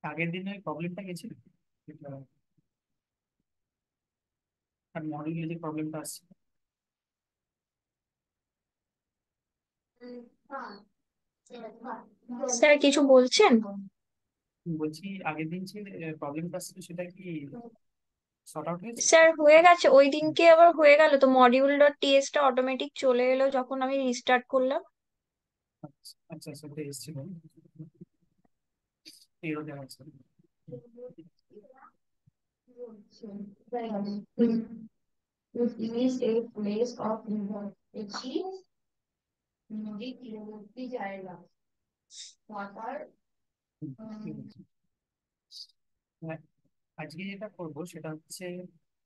আগের দিন ওই প্রবলেমটা গেছিল, আর মডিউলে যে প্রবলেমটা আসছে। স্যার কিছু বলছেন? বলছি আগের দিন যে প্রবলেমটা আসছিল সেটা কি সর্ট আউট হয়েছে? স্যার হয়ে গেছে, ওই দিনকে আবার হয়ে গেল তো, মডিউল ডট টিএসটা অটোমেটিক চলে এলো যখন আমি রিস্টার্ট করলাম। আচ্ছা আচ্ছা আচ্ছা, ওটা এসেছিল, এরও দেখা যাচ্ছে। It is a place of university নদী তীরবর্তী জায়গা ওয়াটার। ঠিক আছে। হ্যাঁ, আজকে যেটা করবো সেটা হচ্ছে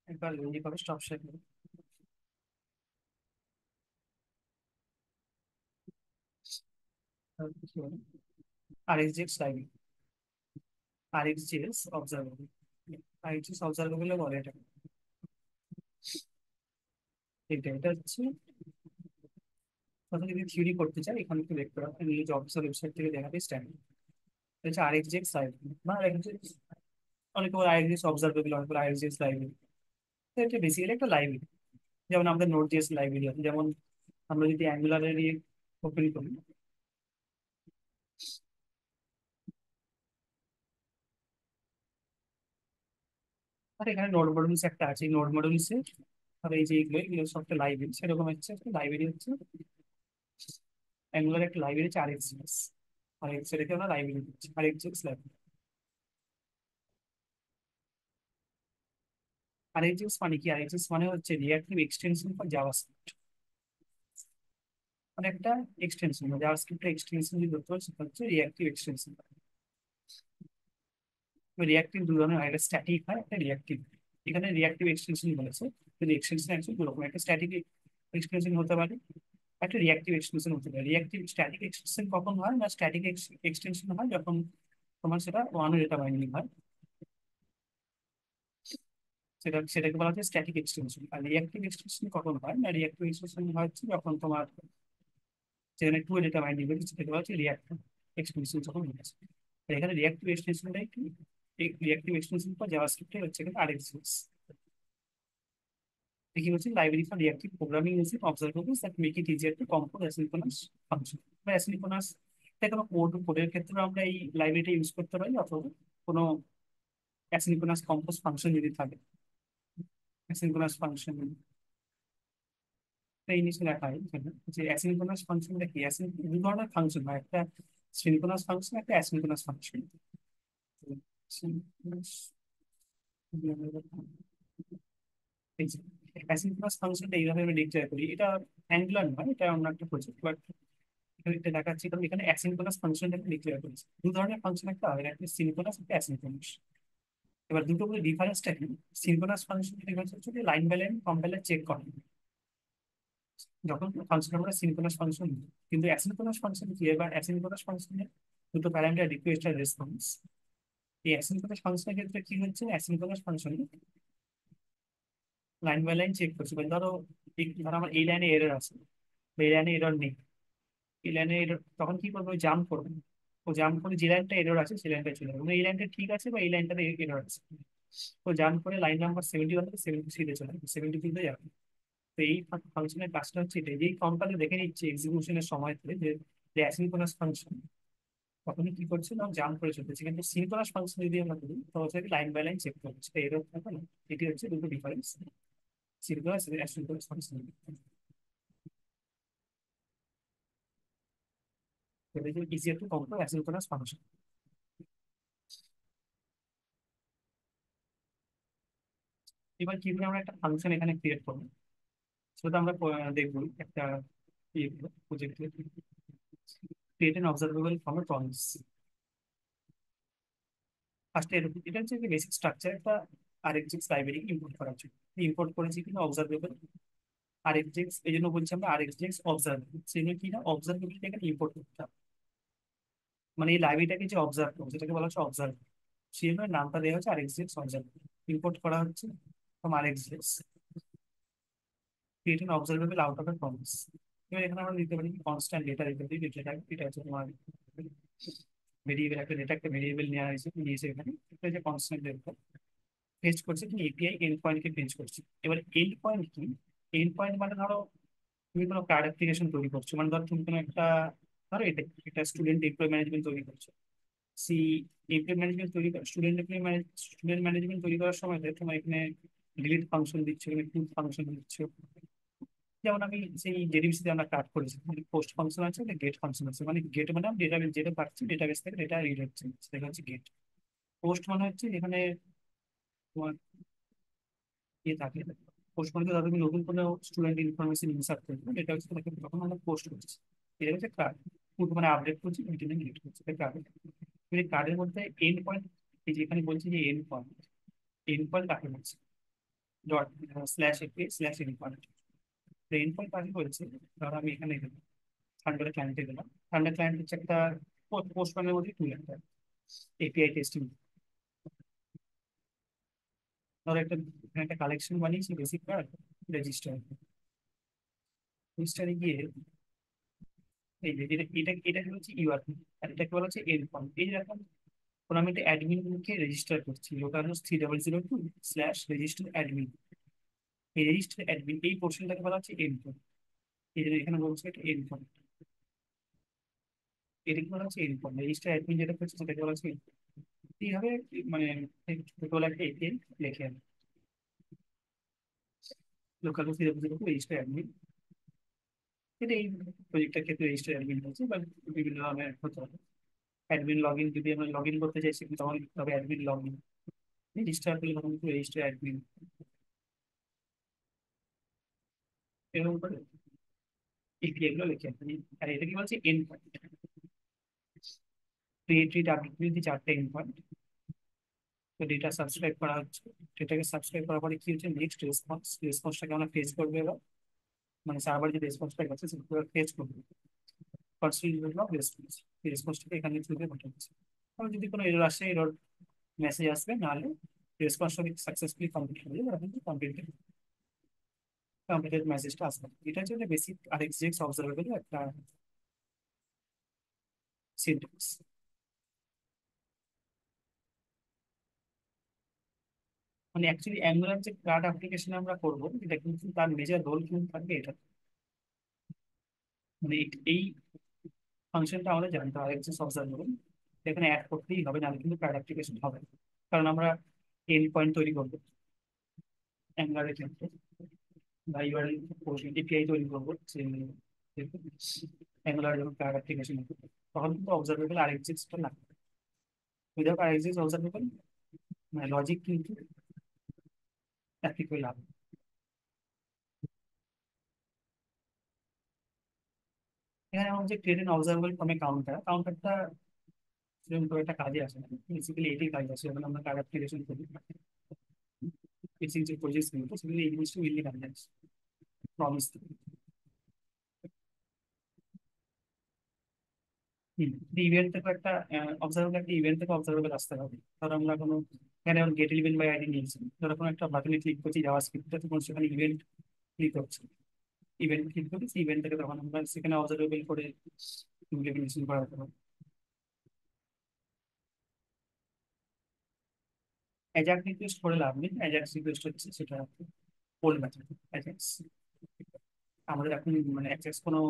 একবার ইয়ে করো, স্টপ শেয়ার করো। আরএক্সজেএক্স লাইব্রেরি, আরএক্সজেএক্স অবজারভেবল, আরএক্সজেএক্স অবজারভেবল বলে এটা। এটা হচ্ছে কথা, যদি থিওরি করতে চাই এখানে একটু দেখতে হবে, নিজ অফিসিয়াল ওয়েবসাইট থেকে দেখাবে স্ট্যান্ডার্ড। এটা হচ্ছে আরএক্সজেএক্স লাইব্রেরি বা আরএক্সজেএক্স, অনেকে বলে আরএক্সজেএক্স অবজারভেবল, অনেকে বলে আরএক্সজেএক্স লাইব্রেরি। এটা বেসিক্যালি একটা লাইব্রেরি, যেমন আমাদের নোট জেএস লাইব্রেরি আছে। যেমন আমরা যদি অ্যাঙ্গুলারের ওপেন করি, আর এখানে নোড মডিউলস একটা আছে, এই নোড মডিউলসে আর এই যে এগুলো এগুলো সব একটা লাইব্রেরি, সেরকম হচ্ছে একটা লাইব্রেরি হচ্ছে অ্যাঙ্গুলার একটা লাইব্রেরি হচ্ছে আরএক্সজেএক্স। আরএক্স এটাকে আমরা লাইব্রেরি দিচ্ছি, আরএক্সজেএক্স লাইব্রেরি। আরএক্সজেএক্স মানে কি? আরএক্সজেএক্স মানে হচ্ছে রিয়াক্টিভ এক্সটেনশন ফর জাভাস্ক্রিপ্ট, মানে একটা এক্সটেনশন, জাভাস্ক্রিপ্টের এক্সটেনশন যদি ধরতে হয় সেটা হচ্ছে রিয়াক্টিভ এক্সটেনশন। রিয়াক্টিভ দু ধরনের হয়, একটা স্ট্যাটিক হয়, একটা রিয়াক্টিভ। এখানে রিয়াক্টিভ এক্সটেনশন বলেছে, কিন্তু এক্সটেনশন অ্যাকচুয়ালি দু রকম, একটা স্ট্যাটিক এক্সটেনশন হতে পারে, একটা রিয়াক্টিভ এক্সটেনশন হতে পারে। রিয়াক্টিভ স্ট্যাটিক এক্সটেনশন কখন হয় না, স্ট্যাটিক এক্সটেনশন হয় যখন তোমার সেটা ওয়ান ডেটা বাইন্ডিং হয়, সেটাকে বলা হচ্ছে স্ট্যাটিক এক্সটেনশন। আর রিয়াক্টিভ এক্সটেনশন কখন হয় না, রিয়াক্টিভ এক্সটেনশন হচ্ছে যখন তোমার যেখানে টু ডেটা বাইন্ডিং হচ্ছে সেটাকে বলা হচ্ছে রিয়াক্টিভ এক্সটেনশন যখন হচ্ছে। আর এখানে রিয়াক্টিভ এক্সটেনশনটাই কি, রিয়াক্টিভ এক্সটেনশন ফর জাভাস্ক্রিপ্ট হচ্ছে কিন্তু আরএক্সজেএক্স। দেখি হচ্ছে library for reactive programming using observables that make it easier to compose asynchronous function বা অ্যাসিনক্রোনাস। এটা কোনো কোডের ক্ষেত্রে আমরা এই লাইব্রেরিটা ইউজ করতে পারি, অথবা কোনো অ্যাসিনক্রোনাস কম্পোজ ফাংশন যদি থাকে, অ্যাসিনক্রোনাস ফাংশন এই জিনিসটা লেখা হয় এখানে, যে অ্যাসিনক্রোনাস ফাংশনটা কি। দু ধরনের ফাংশন হয়, একটা সিনক্রোনাস ফাংশন, একটা অ্যাসিনক্রোনাস ফাংশন। অ্যাসিনক্রোনাস ফাংশনটা এইভাবে আমি ডিক্লেয়ার করি, এটা অ্যাঙ্গুলার নয়, এটা অন্য একটা প্রজেক্ট, বাট এটা দেখাচ্ছি কারণ এখানে অ্যাসিনক্রোনাস ফাংশনটাকে ডিক্লেয়ার করেছে। দু ধরনের ফাংশন একটা হয়, একটা সিনক্রোনাস, একটা অ্যাসিনক্রোনাস। এবার দুটো করে ডিফারেন্সটা কি? সিনক্রোনাস ফাংশন ডিফারেন্স হচ্ছে line by line compiler check করে যখন ফাংশন আমরা সিনক্রোনাস ফাংশন। কিন্তু অ্যাসিনক্রোনাস ফাংশন কি? এবার অ্যাসিনক্রোনাস ফাংশনে দুটো প্যারামিটার, রিকোয়েস্ট আর রেসপন্স। এই অ্যাসিনক্রোনাস ফাংশনের ক্ষেত্রে কি হচ্ছে, অ্যাসিনক্রোনাস ফাংশনে লাইন বাই লাইন চেক করছে। মানে ধরো ধরো আমার এই লাইনে এরর আছে, বা এই লাইনে এরর নেই, এই লাইনে এরর, তখন কি করবে? জাম্প করবে। ও জাম্প করে যে লাইনটা এরর আছে সেই লাইনটা চলে যাবে, মানে এই লাইনটা ঠিক আছে বা এই লাইনটাতে এরর আছে। তো জাম্প করে লাইন নাম্বার 71 থেকে 73 চলে যাবে, 73 যাবে। তো এই ফাংশনের কাজটা হচ্ছে এটা, যেই কাউন্টারে দেখে নিচ্ছে এক্সিকিউশনের সময় থেকে যে অ্যাসিনক্রোনাস ফাংশন তখনই কি করছে না, জাম্প করে চলতেছে। কিন্তু সিনক্রোনাস ফাংশন যদি আমরা করি তো হচ্ছে লাইন বাই লাইন চেক করছে, এরর থাকে না। এটি হচ্ছে দুটো ডিফারেন্স সিনক্রোনাস এবং অ্যাসিনক্রোনাস ফাংশন। এটা হচ্ছে easier to compare asynchronous function. এবার কিভাবে আমরা একটা ফাংশন এখানে ক্রিয়েট করবো সেটা আমরা দেখবো একটা project, create an observable from a promise. ফার্স্টে এটা হচ্ছে যে বেসিক স্ট্রাকচার একটা আরএক্সজেএক্স লাইব্রেরি ইম্পোর্ট করার জন্য। ইম্পোর্ট করেছি কিন্তু অবজারভেবল আরএক্সজেএক্স, এই জন্য বলছি আমরা আরএক্সজেএক্স অবজারভেবল। সেই জন্য কি না, অবজারভেবলটা এখানে ইম্পোর্ট করতে হবে। মানে এই লাইব্রেরিটাকে যে অবজার্ভ করবো যেটাকে বলা হচ্ছে অবজার্ভ, সেই জন্য নামটা দেওয়া হচ্ছে আরএক্সজেএক্স অবজার্ভ। ইম্পোর্ট করা হচ্ছে from RxJS, create an observable out of a promise. এবার এখানে আমরা দিতে পারি কনস্ট্যান্ট ডেটা দিতে পারি, ডেটা টাইপ এটা হচ্ছে তোমার ভেরিয়েবল একটা ডেটা, একটা ভেরিয়েবল নেওয়া হয়েছে, নিয়েছে এখানে একটা যে কনস্ট্যান্ট টেস্ট করছে কি এপিআই এন্ড পয়েন্টকে টেস্ট করছে। এবার এন্ড পয়েন্ট কি? এন্ড পয়েন্ট মানে ধরো তুমি কোনো কার্ড অ্যাপ্লিকেশন তৈরি করছো, মানে ধরো তুমি কোনো একটা, ধরো এটা একটা স্টুডেন্ট এমপ্লয় ম্যানেজমেন্ট তৈরি করছো। সেই এমপ্লয় ম্যানেজমেন্ট তৈরি করা, স্টুডেন্ট ম্যানেজমেন্ট তৈরি করার সময় তোমার এখানে ডিলিট ফাংশন দিচ্ছ, এখানে পুট ফাংশন দিচ্ছ। যেমন আমি সেই জেডিবিসিতে আমরা কাট করেছি, পোস্ট ফাংশন আছে, গেট ফাংশন আছে। মানে গেট মানে আমি ডেটাবেস যেটা পাচ্ছি ডেটাবেস থেকে ডেটা রিড হচ্ছে, সেটা হচ্ছে গেট। পোস্ট মানে হচ্ছে এখানে তোমার ইয়ে থাকে, পোস্ট মানে ধরো তুমি নতুন কোনো স্টুডেন্ট ইনফরমেশন ইনসার্ট করবে, এটা হচ্ছে তোমাকে তখন আমরা পোস্ট করছি। এটা হচ্ছে কার্ড। পুট মানে আপডেট করছি, মিটিংয়ে ডিলিট করছি, এটা কার্ড। এই কার্ডের মধ্যে এন্ড পয়েন্ট, এই যে এখানে বলছি যে এন্ড পয়েন্ট, এন্ড পয়েন্ট কাকে বলছে? Dot slash API slash endpoint. Endpoint কাকে বলছে? ধরো আমি এখানে গেলাম, থান্ডার ক্লায়েন্টে গেলাম। থান্ডার ক্লায়েন্ট হচ্ছে একটা পোস্ট ম্যানের মধ্যে টুল, একটা এপিআই টেস্টিং। ধরো একটা এখানে একটা কালেকশন বানিয়েছি, বেসিক কার্ড, রেজিস্টার। রেজিস্টারে গিয়ে এই যে এটা এটা এটাকে হচ্ছে ইউআরপি, আর এটাকে বলা হচ্ছে এন্ড পয়েন্ট। এই যে এখন কোনো আমি একটা অ্যাডমিনকে রেজিস্টার করছি, local host 3002 slash register admin. এই রেজিস্টার অ্যাডমিন এই পোর্শনটাকে বলা হচ্ছে এন্ড পয়েন্ট। এই যে এখানে বলছে এটা এন্ড পয়েন্ট, এটাকে বলা হচ্ছে এন্ড পয়েন্ট। রেজিস্টার অ্যাডমিন যেটা করছে সেটাকে বলা হচ্ছে end point। এইভাবে মানে টোটাল একটা এপিআই লেখে আমি, লোকাল হোস্ট 3002 রেজিস্টার অ্যাডমিন। এটা এই প্রজেক্টের ক্ষেত্রে রেজিস্টার অ্যাডমিন হচ্ছে, বা বিভিন্ন ধরনের হতে হবে। অ্যাডমিন লগ ইন, যদি আমরা লগ ইন করতে চাই সেখানে তখন লিখতে হবে অ্যাডমিন লগ ইন। রেজিস্টার করলে তখন রেজিস্টার অ্যাডমিন, এরকম করে এপিআই গুলো লিখে রাখি। আর এটা কি বলছে end point. Create read update যদি চারটে এন্ড পয়েন্ট। তো ডেটা সাবস্ক্রাইব করা হচ্ছে, ডেটাকে সাবস্ক্রাইব করার পরে কি হচ্ছে নেক্সট রেসপন্স, রেসপন্সটাকে আমরা ফেচ করবে এবার। মানে সার্ভার যে রেসপন্সটা গেছে সেটা ফেচ করবে। ফার্স্ট অফ রেসপন্স, এই রেসপন্সটাকে এখানে থ্রুতে পাঠাচ্ছে। আর যদি কোনো এরর আসে, এরর মেসেজ আসবে, নাহলে রেসপন্সটা সাকসেসফুলি কমপ্লিট হয়ে যাবে, এখন কমপ্লিটেড, কমপ্লিটেড মেসেজটা আসবে। এটা হচ্ছে বেসিক আরএক্সজেএক্স অবজারভেবল একটা সিনট্যাক্স। মানে অ্যাকচুয়ালি অ্যাঙ্গুলার যে ক্লাউড অ্যাপ্লিকেশন আমরা করবো, এটা কিন্তু তার মেজর রোল কিন্তু থাকবে এটা। মানে এই ফাংশনটা আমাদের জানতে হবে, এক্সেস অবজারভেবল এখানে অ্যাড করতেই হবে, নাহলে কিন্তু ক্লাউড অ্যাপ্লিকেশন হবে না। কারণ আমরা এন্ড পয়েন্ট তৈরি করবো অ্যাঙ্গুলারের ক্ষেত্রে, বা ইউআরএল এপিআই তৈরি করবো অ্যাঙ্গুলার যখন ক্লাউড অ্যাপ্লিকেশন হবে, তখন কিন্তু অবজারভেবল আর এক্সিস্টটা লাগবে। উইদাউট আর এক্সিস্ট অবজারভেবল মানে লজিক কিন্তু অ্যাপ্লিকেবল হবে। এখানে আমার যে ক্রিয়েট অবজারভেবল ফর্মে কাউন্টার, কাউন্টারটা সেরকম করে একটা কাজে আসে না, বেসিক্যালি এটাই কাজ আছে যখন আমরা কার্ড অ্যাপ্লিকেশন করি, বেসিক যে প্রজেক্ট গুলো সেগুলো এই জিনিসটা মেনলি কাজে আসে, প্রমিস। ইভেন্ট থেকে একটা অবজারভেবল, একটা ইভেন্ট থেকে অবজারভেবল আসতে হবে। ধরো আমরা কোনো এখানে গেট ইভেন্ট বাই আইডি নিয়েছি, ধরো কোনো একটা বাটনে ক্লিক করছি জাভাস্ক্রিপ্টে, তখন সেখানে ইভেন্ট ক্লিক হচ্ছে, ইভেন্ট ক্লিক করি সেই ইভেন্ট থেকে তখন আমরা সেখানে অবজারভেবল করে ইমপ্লিমেন্টেশন করা হতে হবে। অ্যাজাক্স রিকোয়েস্ট করে লাভ নেই, অ্যাজাক্স রিকোয়েস্ট হচ্ছে সেটা ওল্ড মেথড। অ্যাজাক্স আমাদের এখন মানে অ্যাজাক্স কোনো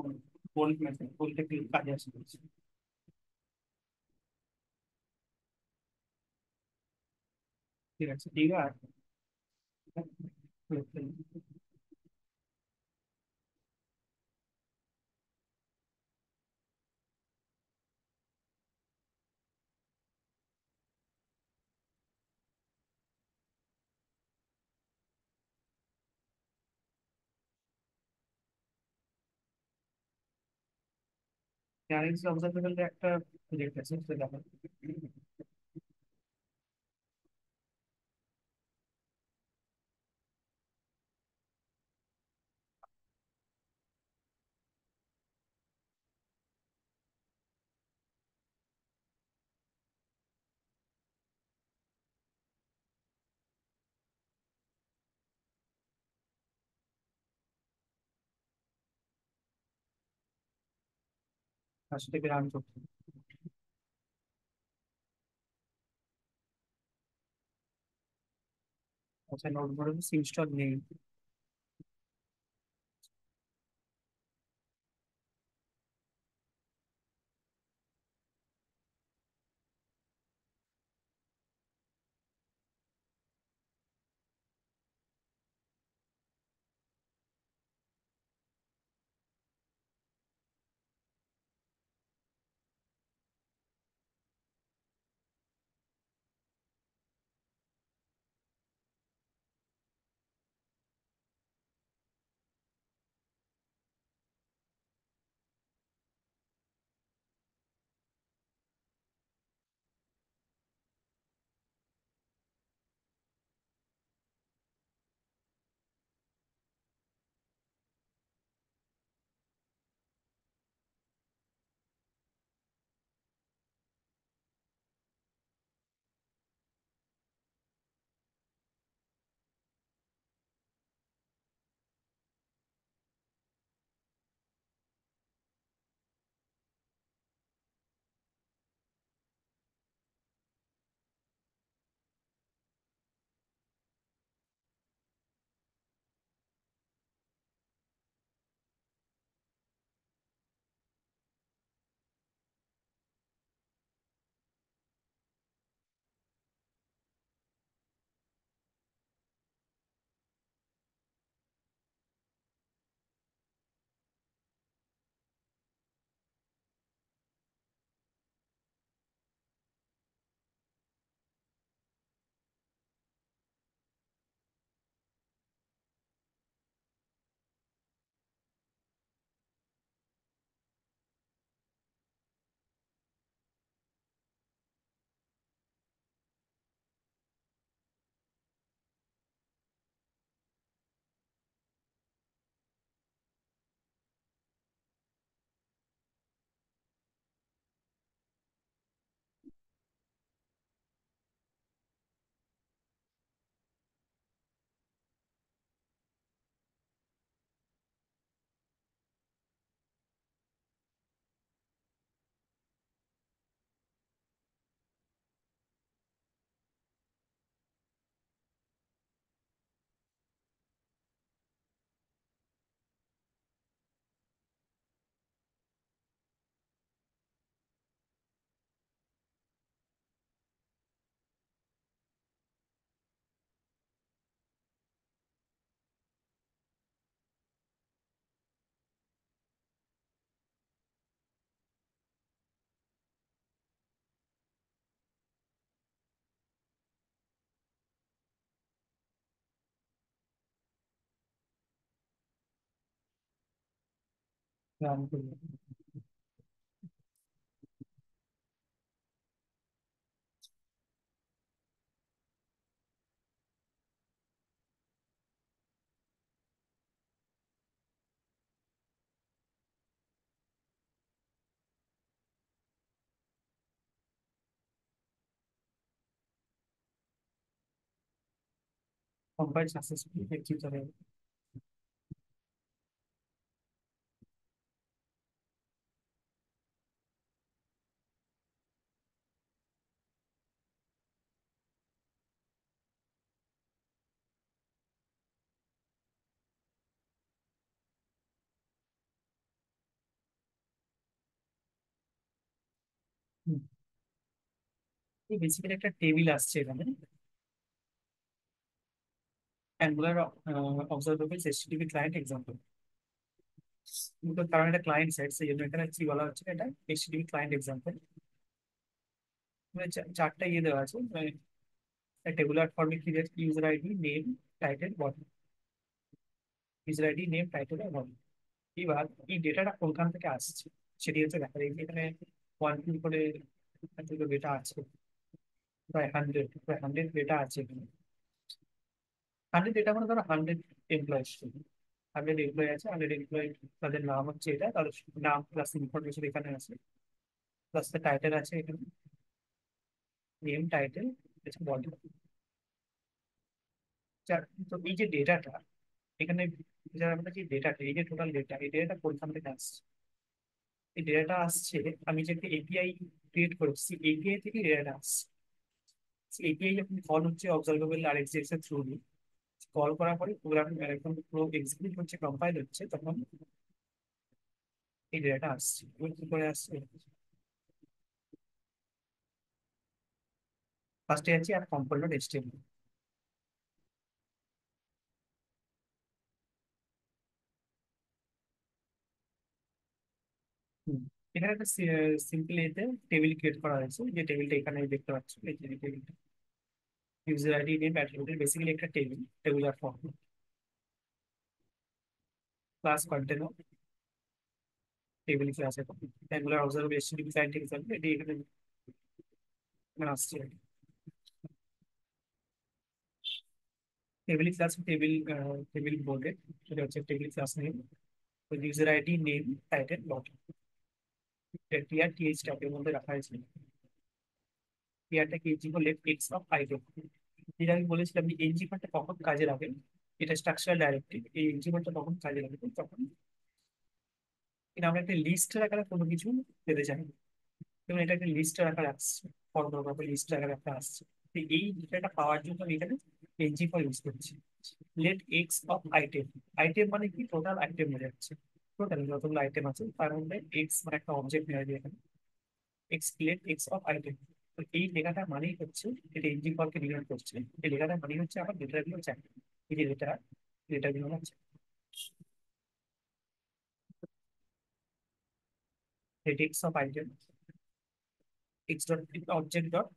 ওল্ড মেথড, ওল্ড থেকে কাজে আসে বলছে। ঠিক আছে, ঠিক আছে। গ্যারেন্টি অবজারভেবল একটা প্রজেক্ট আছে, সেটা দেখো। আর সেটাকে রান করতে হবে। আচ্ছা, নোট করে ইনস্টল নেই। রান করি। কম্পাইল সাকসেসফুলি এক্সিট হবে। বেসিক্যালি একটা টেবিল আসছে এখানে, অ্যাঙ্গুলার অবজারভেবলস এইচটিটিপি ক্লায়েন্ট এক্সাম্পল। কিন্তু কারণ এটা ক্লায়েন্ট সাইড, সেই জন্য এখানে কি বলা হচ্ছে, এটা এইচটিটিপি ক্লায়েন্ট এক্সাম্পল। চারটা ইয়ে দেওয়া আছে, টেবুলার ফর্মে কি দিয়েছে, user ID, name, title, body. User ID, name, title আর বডি। এবার এই ডেটাটা কোনখান থেকে আসছে সেটি হচ্ছে দেখা যায় এখানে 1 2 করে দুটো ডেটা আছে, প্রায় 100 ডেটা আছে এখানে। 100 ডেটা মানে ধরো 100 এমপ্লয়েজ, 100 এমপ্লয় আছে, 100 এমপ্লয়, তাদের নাম হচ্ছে এটা, তাদের নাম প্লাস ইনফরমেশন এখানে আছে, প্লাস টাইটেল আছে এখানে, নেম, টাইটেল, বডি। তো এই যে ডেটাটা এখানে, যারা আমরা যে ডেটাটা, এই যে টোটাল ডেটা, এই ডেটাটা কোনখান থেকে আসছে? এই ডেটাটা আসছে, আমি যে একটা এপিআই ক্রিয়েট করেছি, এপিআই থেকে ডেটাটা আসছে। এপিআই যখন কল হচ্ছে অবজারভেবল আর এক্সএস এর থ্রু দিয়ে, কল করার পরে প্রোগ্রাম এখন পুরো এক্সিকিউট হচ্ছে, কম্পাইল হচ্ছে, তখন এই ডেটাটা আসছে। এবার কি করে আসছে, ফার্স্টে যাচ্ছি আর কম্পাইল ডট এইচটিএমএল। এখানে একটা সিম্পল এতে টেবিল ক্রিয়েট করা হয়েছে, যে টেবিলটা এখানে দেখতে পাচ্ছ, এই যে টেবিলটা, user ID name attribute, basically একটা table, tabular form. Class container, table class এটা, অ্যাঙ্গুলার অবজারভেশন ক্লায়েন্ট এক্সাম্পল, এটি এখানে এখানে আসছে। টেবিল ক্লাস, টেবিল টেবিল বলে, সেটা হচ্ছে table class name, user ID name title lot, TR TH ট্যাবের মধ্যে রাখা হয়েছে। টিআরটা কি ইজি করলে এক্স অফ আইটেম, যেটা আমি বলেছিলাম যে এনজি ফাইলটা কখন কাজে লাগে, এটা স্ট্রাকচারাল ডাইরেক্টিভ, এই এনজি ফাইলটা কখন কাজে লাগে তখন এটা আমরা একটা লিস্টের আকারে কোনো কিছু পেতে চাই, যেমন এটা একটা লিস্টের আকারে আসছে, ফর্ম লিস্টের আকারে একটা আসছে। তো এই ডেটাটা পাওয়ার জন্য আমি এখানে এনজি ফাইল ইউজ করছি। Let x of item, item মানে কি, টোটাল আইটেম বোঝাচ্ছে, টোটাল যতগুলো আইটেম আছে তার মধ্যে এক্স মানে একটা অবজেক্ট নেওয়া যায় এখানে, x let x of item. তো এই লেখাটা মানেই হচ্ছে, এটা এনজি কলকে ডিনোট করছে, এই লেখাটা মানেই হচ্ছে আমার ডেটাগুলো চাই, এই যে ডেটাগুলো হচ্ছে let x of item, X dot object dot,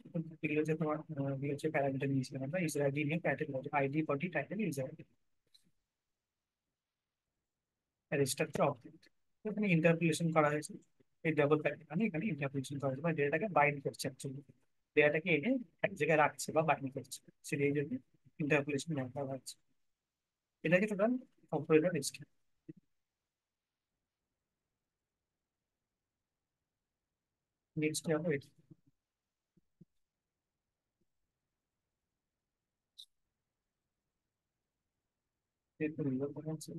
এগুলো হচ্ছে তোমার এগুলো হচ্ছে প্যারামিটার নিয়েছিলাম আমরা, ইউজার আইডি নিয়ে title ID body title user ID, আর স্ট্রাকচার অবজেক্ট। এখানে ইন্টারপোলেশন করা হয়েছে, এই ডাবল প্যাটার্ন এখানে ইন্টারপোলেশন করা হয়েছে, মানে ডেটাটাকে বাইন্ড করছে অ্যাকচুয়ালি, ডেটাটাকে এনে এক জায়গায় রাখছে বা বাইন্ড করছে, সেটা এই জন্য ইন্টারপোলেশন ব্যবহার করা হচ্ছে। এটাকে টোটাল অপারেটর লিস্ট। নেক্সট যাবো এটা, এরপর নির্ভর করা হচ্ছে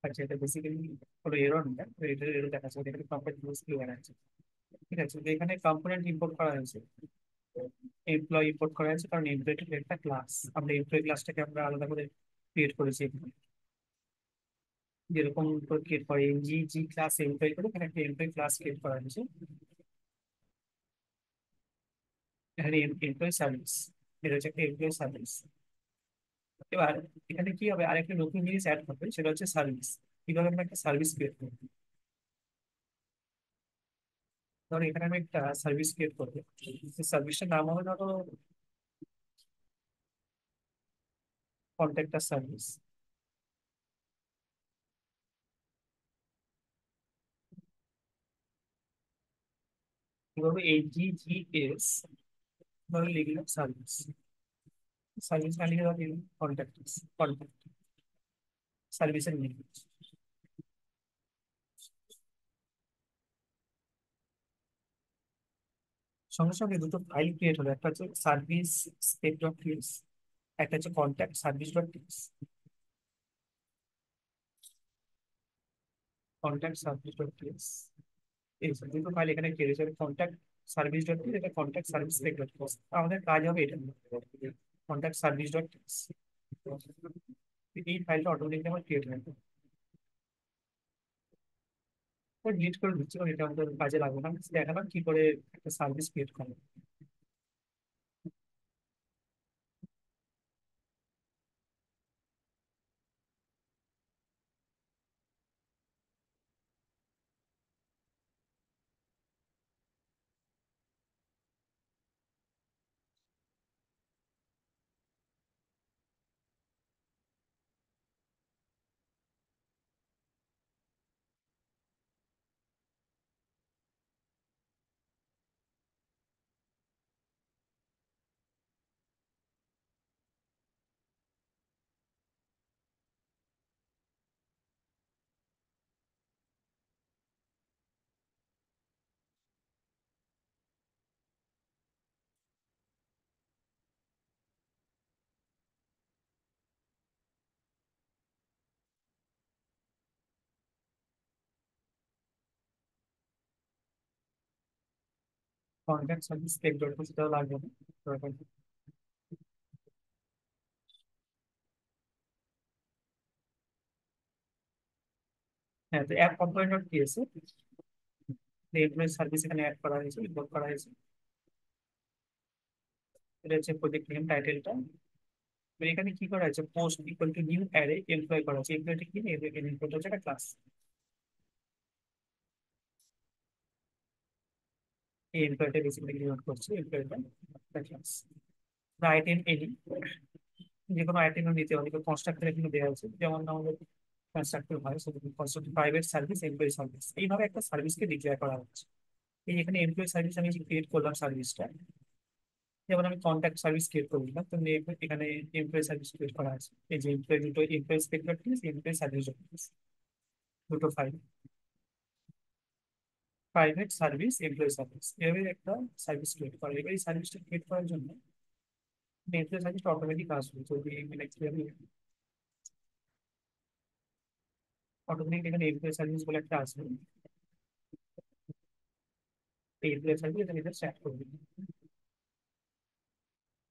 আচ্ছা, এটা বেসিক্যালি কোনো এরর না, এটা এরর দেখাচ্ছে, এটা কম্পাইল ইউজ কি বানাচ্ছে। ঠিক আছে, তো এখানে কম্পোনেন্ট ইম্পোর্ট করা হয়েছে, এমপ্লয় ইম্পোর্ট করা হয়েছে, কারণ এমপ্লয় একটা ক্লাস, আমরা এমপ্লয় ক্লাসটাকে আমরা আলাদা করে ক্রিয়েট করেছি এখানে। যেরকম ক্রিয়েট করে জি জি ক্লাস এমপ্লয় করে, এখানে একটা এমপ্লয় ক্লাস ক্রিয়েট করা হয়েছে, এখানে এমপ্লয় সার্ভিস, এটা হচ্ছে একটা এমপ্লয় সার্ভিস। এবার এখানে কি হবে, আরেকটা নতুন জিনিস অ্যাড করবে, সেটা হচ্ছে সার্ভিস। কিভাবে আমরা একটা সার্ভিস ক্রিয়েট করবো, ধরো এখানে আমি একটা সার্ভিস ক্রিয়েট করবো, সার্ভিসটার নাম হবে ধরো কন্ট্যাক্টার সার্ভিস। কিভাবে এই জি জি এস ধরে লিখলাম সার্ভিস, সার্ভিস না লিখে ধরো কন্ট্যাক্ট, কন্ট্যাক্ট সার্ভিসের নেম। সঙ্গে সঙ্গে দুটো ফাইল ক্রিয়েট হলো, একটা হচ্ছে সার্ভিস স্পেক ডট টিএক্স, একটা হচ্ছে contact service dot TX, contact service dot TX. এই দুটো ফাইল এখানে ক্রিয়েট হয়েছে, কন্ট্যাক্ট সার্ভিস ডট টিএক্স, এটা contact service spec dot TX. আমাদের কাজ হবে এটা, কন্ট্যাক্ট সার্ভিস ডট টিএক্স, এই ফাইলটা অটোমেটিকলি আমার ক্রিয়েট হয়ে যাবে। ডিলিট করে দিচ্ছি, কারণ এটা আমাদের কাজে লাগবে না, দেখালাম কি করে একটা সার্ভিস ক্রিয়েট করে। কন্ট্যাক্ট সার্ভিস পেক ডট কম, সেটাও লাগবে না দরকার নেই। হ্যাঁ, তো অ্যাপ কম্পোনেন্ট ডট পিএসএ এমপ্লয়ি সার্ভিস এখানে অ্যাড করা হয়েছে, ইম্পোর্ট করা হয়েছে। এটা হচ্ছে প্রজেক্ট নেম টাইটেলটা। এখানে কি করা হয়েছে, post equal to new array employ করা হচ্ছে। এমপ্লয়টা কি, এমপ্লয়টা হচ্ছে একটা ক্লাস। এই এমপ্লয়টা বেসিক্যালি ডিনোট করছে, এমপ্লয়টা একটা ক্লাস। আইটেম এনি, যে কোনো আইটেম নিতে হবে, কনস্ট্রাক্টর এখানে দেওয়া আছে, যেমন আমাদের কনস্ট্রাক্টর হয় সেরকম constructor private service employee service, এইভাবে একটা সার্ভিসকে ডিক্লেয়ার করা হচ্ছে। এই এখানে এমপ্লয়ি সার্ভিস আমি যে ক্রিয়েট করলাম সার্ভিসটা, যেমন আমি কন্ট্যাক্ট সার্ভিস ক্রিয়েট করলাম, তো এখানে এমপ্লয়ি সার্ভিস ক্রিয়েট করা আছে। এই যে এমপ্লয়ি দুটো, এমপ্লয়ি স্পেক্টর এমপ্লয়ি সার্ভিস দুটো file, private service employee service, এভাবে একটা সার্ভিস ক্রিয়েট করা। এবার এই সার্ভিসটা ক্রিয়েট করার জন্য এমপ্লয়ি সার্ভিসটা অটোমেটিক আসবে, যদি মানে অটোমেটিক এখানে এমপ্লয়ি সার্ভিস বলে একটা আসবে। এই এমপ্লয়ি সার্ভিস এটা স্টার্ট করবে।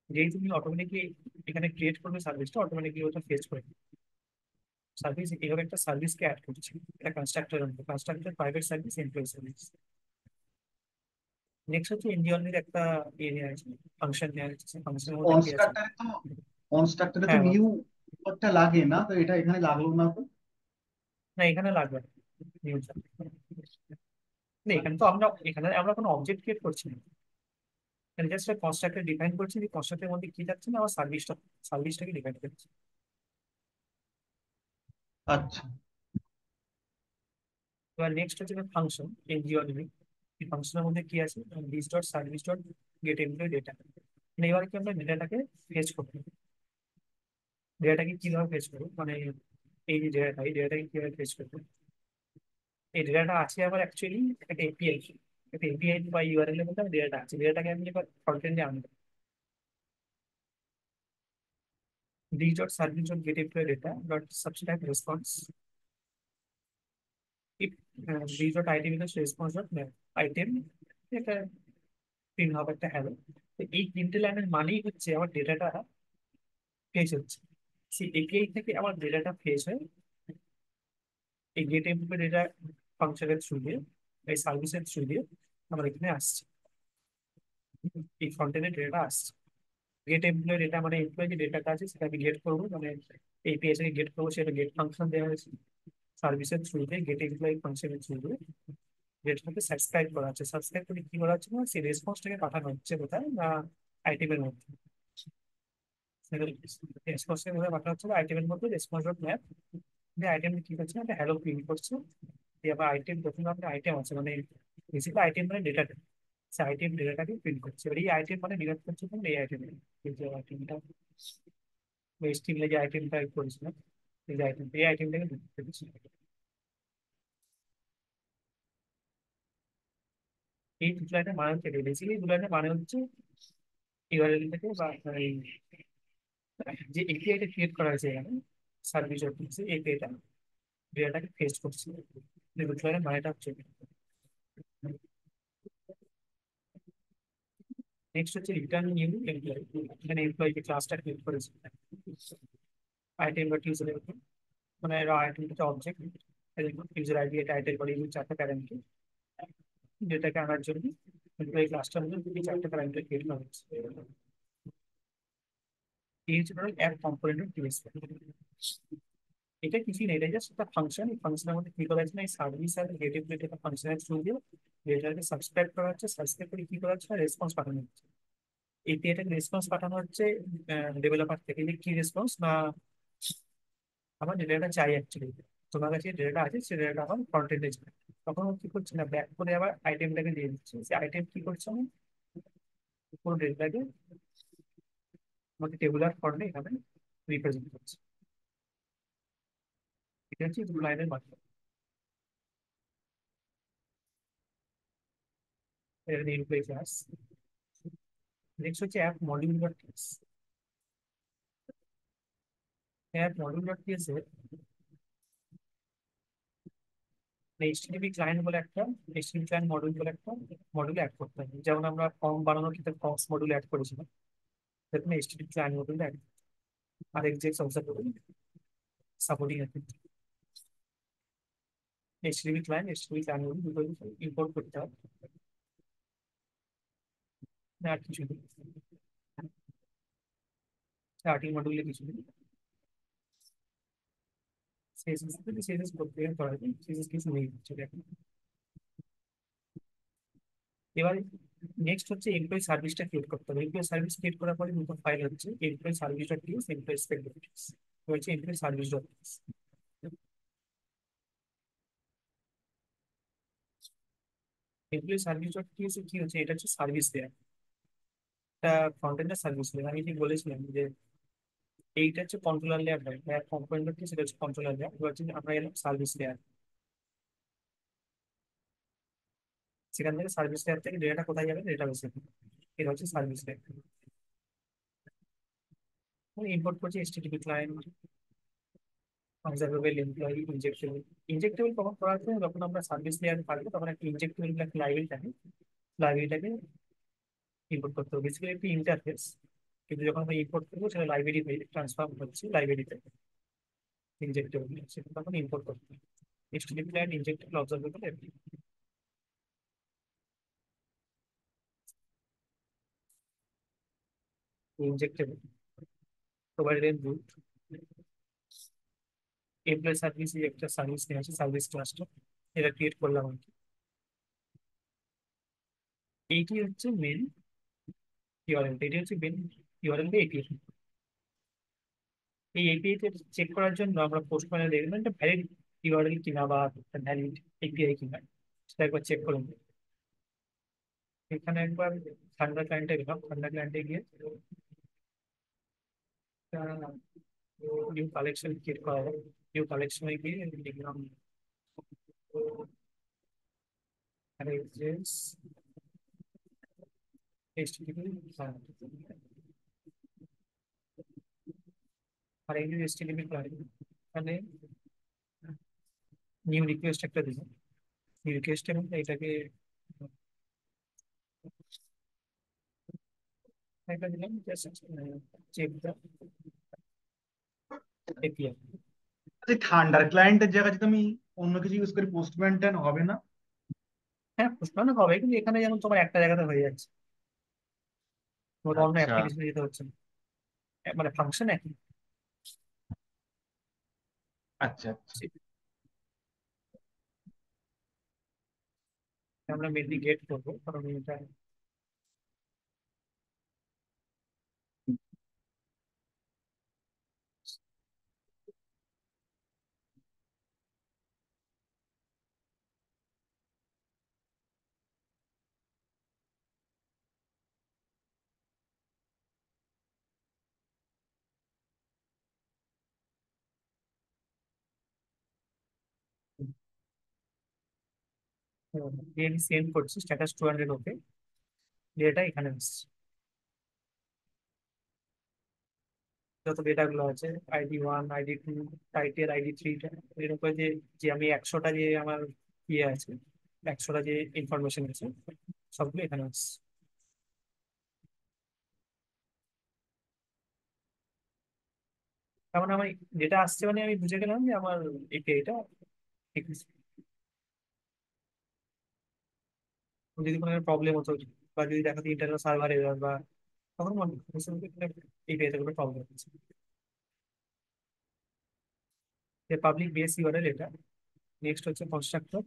যেই তুমি অটোমেটিকলি এখানে ক্রিয়েট করবে সার্ভিসটা, অটোমেটিকলি ওটা ফেচ করে সার্ভিস। এইভাবে একটা সার্ভিসকে অ্যাড করছি, এটা constructor, constructor private service employee service. Next হচ্ছে এনজিওর একটা এরিয়া আছে, ফাংশন নেওয়া হচ্ছে, ফাংশনের মধ্যে কি আছে। কনস্ট্রাক্টরে তো কনস্ট্রাক্টরে তো হ্যাঁ বল। নিউ টা লাগে না, তো এটা এখানে লাগলো না তো? না, এখানে লাগবে না নিউজ। না, এখানে আমরা কোনো অবজেক্ট ক্রিয়েট করছি না। এখানে জাস্ট কনস্ট্রাক্টর ডিফাইন করছি, যে কনস্ট্রাক্টের মধ্যে কি যাচ্ছে না, আমার সার্ভিসটাকে ডিফাইন করছি। আচ্ছা। এবার নেক্সট হচ্ছে ফাংশন এনজিও লিমিট। এই ফাংশনের মধ্যে কি আছে, list dot service dot get employ data. এবার কি আমরা ডেটাটাকে ফেচ করবো। ডেটাটাকে কিভাবে ফেচ করবো, মানে এই যে ডেটাটা, এই ডেটাটাকে কিভাবে ফেচ করবো। এই ডেটাটা আছে আবার অ্যাকচুয়ালি একটা এপিআই, একটা এপিআই বা ইউআরএল এর মধ্যে ডেটাটা আছে। ডেটাটাকে আমি এবার ফ্রন্ট এন্ডে আনবো। This dot service dot get employ data dot subscribe response if this dot item is response dot item, এটা প্রিন্ট হবে একটা হ্যালো। তো এই তিনটে লাইনের মানেই হচ্ছে আমার ডেটাটা ফেচ হচ্ছে। সেই এপিআই থেকে আমার ডেটাটা ফেচ হয় এই গেট এমপ্লয় ডেটা ফাংশনের থ্রু দিয়ে, এই সার্ভিসের থ্রু দিয়ে আমার এখানে আসছে, এই ফ্রন্ট এন্ডে ডেটা আসছে। গেট এমপ্লয় ডেটা মানে এমপ্লয় যে ডেটাটা আছে সেটা আমি গেট করবো, মানে এপিআই থেকে গেট করবো, সেটা গেট ফাংশন দেওয়া হয়েছে। সার্ভিসের থ্রু দিয়ে গেট এমপ্লয় ফাংশনের থ্রু দিয়ে ডেটাটাকে সাবস্ক্রাইব করা হচ্ছে। সাবস্ক্রাইব করে কি করা হচ্ছে না, সেই রেসপন্সটাকে পাঠানো হচ্ছে কোথায় না, আইটেমের মধ্যে। রেসপন্সটাকে কোথায় পাঠানো হচ্ছে, আইটেমের মধ্যে রেসপন্স ডট ম্যাপ। যে আইটেম কি করছে না, একটা হ্যালো প্রিন্ট করছে। দিয়ে আবার আইটেম, প্রথমে আপনার আইটেম আছে, মানে বেসিক্যালি আইটেম মানে ডেটাটা, সে আইটেম ডেটাটাকে প্রিন্ট করছে। এবার এই আইটেম মানে ডিনোট করছে কোন, এই আইটেম, এই যে আইটেমটা, স্টিমে যে আইটেমটা করেছিলাম, এই যে আইটেম, এই আইটেমটাকে ডিনোট করছে। এই দুটো লাইনের মানে হচ্ছে, বেসিক্যালি দুটো লাইনের মানে হচ্ছে ইউআরএল থেকে বা এই যে এপিআইটা ক্রিয়েট করা হয়েছে এখানে সার্ভিস অফিসে, এপিআইটা ডেটাটাকে ফেচ করছে। এই দুটো লাইনের মানেটা হচ্ছে নেক্সট হচ্ছে রিটার্ন নিউ এমপ্লয়। এখানে এমপ্লয় যে ক্লাসটা ক্রিয়েট করেছে আইটেম বা ইউজার, মানে আইটেম হচ্ছে object, user ID, title body, এই চারটা প্যারামিটার যেটাকে আনার জন্য এমপ্লয়ি ক্লাসটার মধ্যে এই চারটা প্যারামিটার ক্রিয়েট করা হচ্ছে। এই হচ্ছে অ্যাপ কম্পোনেন্ট টিএসপি। এটা কিছুই নেই, এটা জাস্ট একটা ফাংশন। এই ফাংশনের মধ্যে কি করা হচ্ছে না, এই সার্ভিস আর গেট এমপ্লয় একটা ফাংশনের থ্রু দিয়ে ডেটাকে সাবস্ক্রাইব করা হচ্ছে। সাবস্ক্রাইব করে কি করা হচ্ছে, রেসপন্স পাঠানো হচ্ছে। এটাকে রেসপন্স পাঠানো হচ্ছে ডেভেলপার থেকে, যে কি রেসপন্স না, আমার যে ডেটা চাই অ্যাকচুয়ালি, তোমার কাছে ডেটা আছে সে ডেটা আমার ফ্রন্ট এন্ডে চাই। তখন ও কি করছে না, ব্যাক করে আবার আইটেমটাকে দিয়ে দিচ্ছে। সে আইটেম কি করছে, আমি পুরো ডেটাটাকে আমাকে টেবুলার ফর্মে এখানে রিপ্রেজেন্ট করছে। এটা হচ্ছে ব্লু লাইনের মাধ্যমে। এটা ইনপ্লয়ি ক্লাস। নেক্সট হচ্ছে app module dot T S. App module dot T S এর এইচটিটিপি ক্লায়েন্ট বলে একটা, এইচটিটিপি ক্লায়েন্ট মডিউল বলে একটা মডিউল অ্যাড করতে হবে। যেমন আমরা ফর্ম বানানোর ক্ষেত্রে ফর্মস মডিউল অ্যাড করেছিলাম, সেখানে এইচটিটিপি ক্লায়েন্ট মডিউল অ্যাড, আর এক্সেস অবজারভেবল সাপোর্টিং এর এইচটিটিপি ক্লায়েন্ট মডিউল দুটো ইম্পোর্ট করতে হবে, আর কিছু নেই। স্টার্টিং মডিউলে কিছু নেই, সিএসএস থেকে সিএসএস করতে করা যায়, সিএসএস কিছু নেই actually এখন। এবার নেক্সট হচ্ছে এমপ্লয়ি সার্ভিসটা ক্রিয়েট করতে হবে। এমপ্লয়ি সার্ভিস ক্রিয়েট করার পরে দুটো ফাইল হচ্ছে employee service dot TS, employee spec dot TS, হচ্ছে employee service dot TS. Employee service dot TS কি হচ্ছে, এটা হচ্ছে সার্ভিস দেয়া, এটা ফ্রন্ট এন্ডের সার্ভিস দেয়া। আমি ঠিক বলেছিলাম যে এইটা হচ্ছে কন্ট্রোলার লেয়ার, হয় কম্পোনেন্ট ডট টিএস, এটা হচ্ছে কন্ট্রোলার লেয়ার। এবার হচ্ছে আমরা এলাম সার্ভিস লেয়ার, সেখান থেকে সার্ভিস লেয়ার থেকে ডেটা কোথায় যাবে, ডেটা বেসে, এটা হচ্ছে সার্ভিস লেয়ার। ইম্পোর্ট করছি HTTP client, observable, employee, injectable. Injectable কখন করা হচ্ছে, যখন আমরা সার্ভিস লেয়ার পাবো তখন একটা ইনজেক্টেবল একটা লাইব্রেরি থাকে, লাইব্রেরিটাকে ইম্পোর্ট করতে হবে। বেসিক্যালি একটি ইন্টারফেস, কিন্তু যখন আমরা ইম্পোর্ট করবো সেটা লাইব্রেরি ট্রান্সফার হচ্ছে লাইব্রেরিতে, ইনজেক্টেবল সেটা তখন ইম্পোর্ট করতে হবে। HTTP client, injectable, observable, injectable provided root, employ service একটা সার্ভিস নিয়ে আছে, সার্ভিস ক্লাসটা এটা ক্রিয়েট করলাম আর কি। এইটি হচ্ছে মেন ইউআরএল, এটি হচ্ছে মেন ইউআরএল বা এপিআই। এই এপিআই তে চেক করার জন্য আমরা পোস্ট প্যানেল দেখবেন এটা ভ্যালিড ইউআরএল কিনা বা ভ্যালিড এপিআই কিনা, সেটা একবার চেক করুন। এখানে একবার ঠান্ডা ক্লায়েন্টে গেলাম, ঠান্ডা ক্লায়েন্টে গিয়ে নিউ কালেকশন ক্রিয়েট করা হবে। নিউ কালেকশনে গিয়ে লিখলাম অ্যারেঞ্জেস এইচটিটিপি, আর এই এইচটিটিপি ক্লায়েন্ট এখানে নিউ রিকোয়েস্ট একটা দিলাম, নিউ রিকোয়েস্ট এবং এটাকে একটা দিলাম just check the API. Thunder ক্লায়েন্টের জায়গায় যদি আমি অন্য কিছু ইউজ করি, পোস্টম্যান ট্যান হবে না? হ্যাঁ পুষ্পানো হবে, কিন্তু এখানে যেমন তোমার একটা জায়গাতে হয়ে যাচ্ছে, তোমার অন্য আচ্ছা অ্যাপ্লিকেশনে যেতে হচ্ছে না। মানে ফাংশন একই। আচ্ছা আচ্ছা। আমরা মেনলি গেট করবো, কারণ এটা আমি সেন্ড করছি স্ট্যাটাস 200, ওকে ডেটা এখানে আসছে, যত ডেটা গুলো আছে ID1, ID2, টাইটেল, ID3, এর উপরে যে যে আমি 100টা যে আমার ইয়ে আছে, 100টা যে ইনফরমেশন আছে সবগুলো এখানে আসছে। তার মানে আমার যেটা আসছে, মানে আমি বুঝে গেলাম যে আমার এটা ঠিক আছে। যদি কোনো প্রবলেম হতো বা যদি দেখাতো ইন্টারনাল সার্ভার এরর বা, তখন মনে হতো এই পেজে কোনো প্রবলেম হচ্ছে। পাবলিক বেস ইউআরএল এটা। নেক্সট হচ্ছে কনস্ট্রাক্টর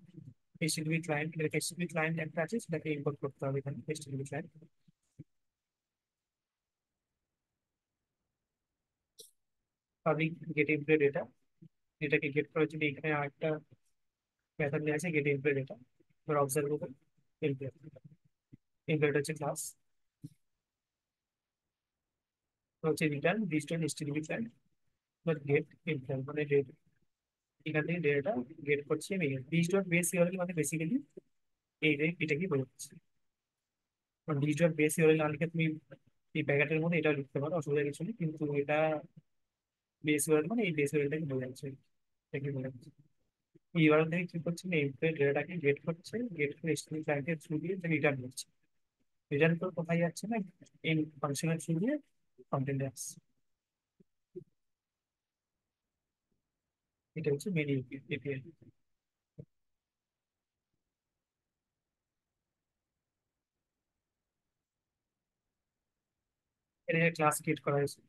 এইচটিটিপি ক্লায়েন্ট, এটা এইচটিটিপি ক্লায়েন্ট একটা আছে, সেটাকে ইম্পোর্ট করতে হবে এখানে HTTP client. Public get employ data, এটাকে গেট করার জন্য এখানে আরেকটা মেথড নিয়ে আছে, গেট এমপ্লয় ডেটা। এবার অবজারভেবল এমপ্লয়, এমপ্লয়টা হচ্ছে ক্লাস, হচ্ছে return this to HTTP client. এবার গেট এমপ্লয় মানে ডেট, এখান থেকে ডেটাটা গেট করছি আমি। দিস ডট বেস ইউআরএল মানে বেসিক্যালি এটাকেই বোঝাচ্ছে। দিস ডট বেস ইউআরএল না লিখে তুমি এই প্যাকেটের মধ্যে এটা লিখতে পারো, অসুবিধা কিছু নেই, কিন্তু এটা বেস ইউআরএল মানে এই বেস ইউআরএলটাকে বোঝাচ্ছে, এটাকে বোঝাচ্ছে। এইবার থেকে কি করছে না, এমপ্লয়ি ডেটাটাকে গেট করছে, গেট করে এসটিএমএল ক্লায়েন্টের থ্রু দিয়ে রিটার্ন করছে। রিটার্ন করে কোথায় যাচ্ছে না, এই ফাংশনের থ্রু দিয়ে কন্টেন্টে আসছে। এটা হচ্ছে মেন এপিআই। এর ক্লাস ক্রিয়েট করা হয়েছে,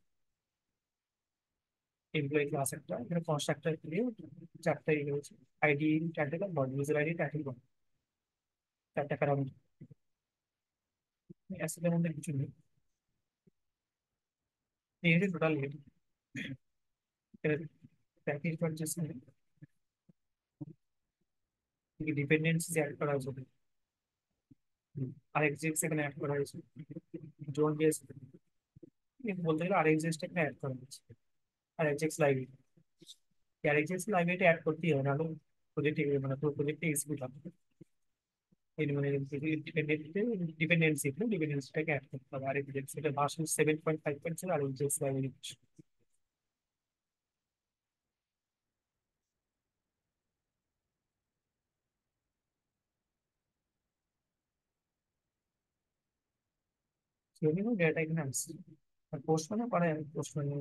এমপ্লয়ি ক্লাস একটা, এখানে কনস্ট্রাক্টর দিয়ে চারটা ইয়ে হয়েছে, আইডি টাইটেল আর body, user ID title body, চারটা প্যারামিটার। অ্যাসেটের মধ্যে কিছু নেই, এই হচ্ছে টোটাল ইয়ে। এর প্যাকেজ পারচেস ডিপেন্ডেন্সি অ্যাড করা হয়েছে, আর এক্সিস্ট এখানে অ্যাড করা হয়েছে, জোন বেস বলতে গেলে আর এক্সিস্ট এখানে অ্যাড করা হয়েছে, আর এক্সএক্স লাইব্রেরি, আর এক্সএক্স লাইব্রেরিটা অ্যাড করতেই হবে, নাহলে প্রজেক্ট মানে পুরো প্রজেক্টে এক্সিকিউট হবে। এই মানে ডিপেন্ডেন্সিটাকে অ্যাড করতে হবে, আর এক্সএক্স এটা ভার্সন 7.5 আর এক্সএক্স লাইব্রেরি। সেজন্য ডেটা এখানে আসছে। আর পোস্ট মানে পরে পোস্ট মানে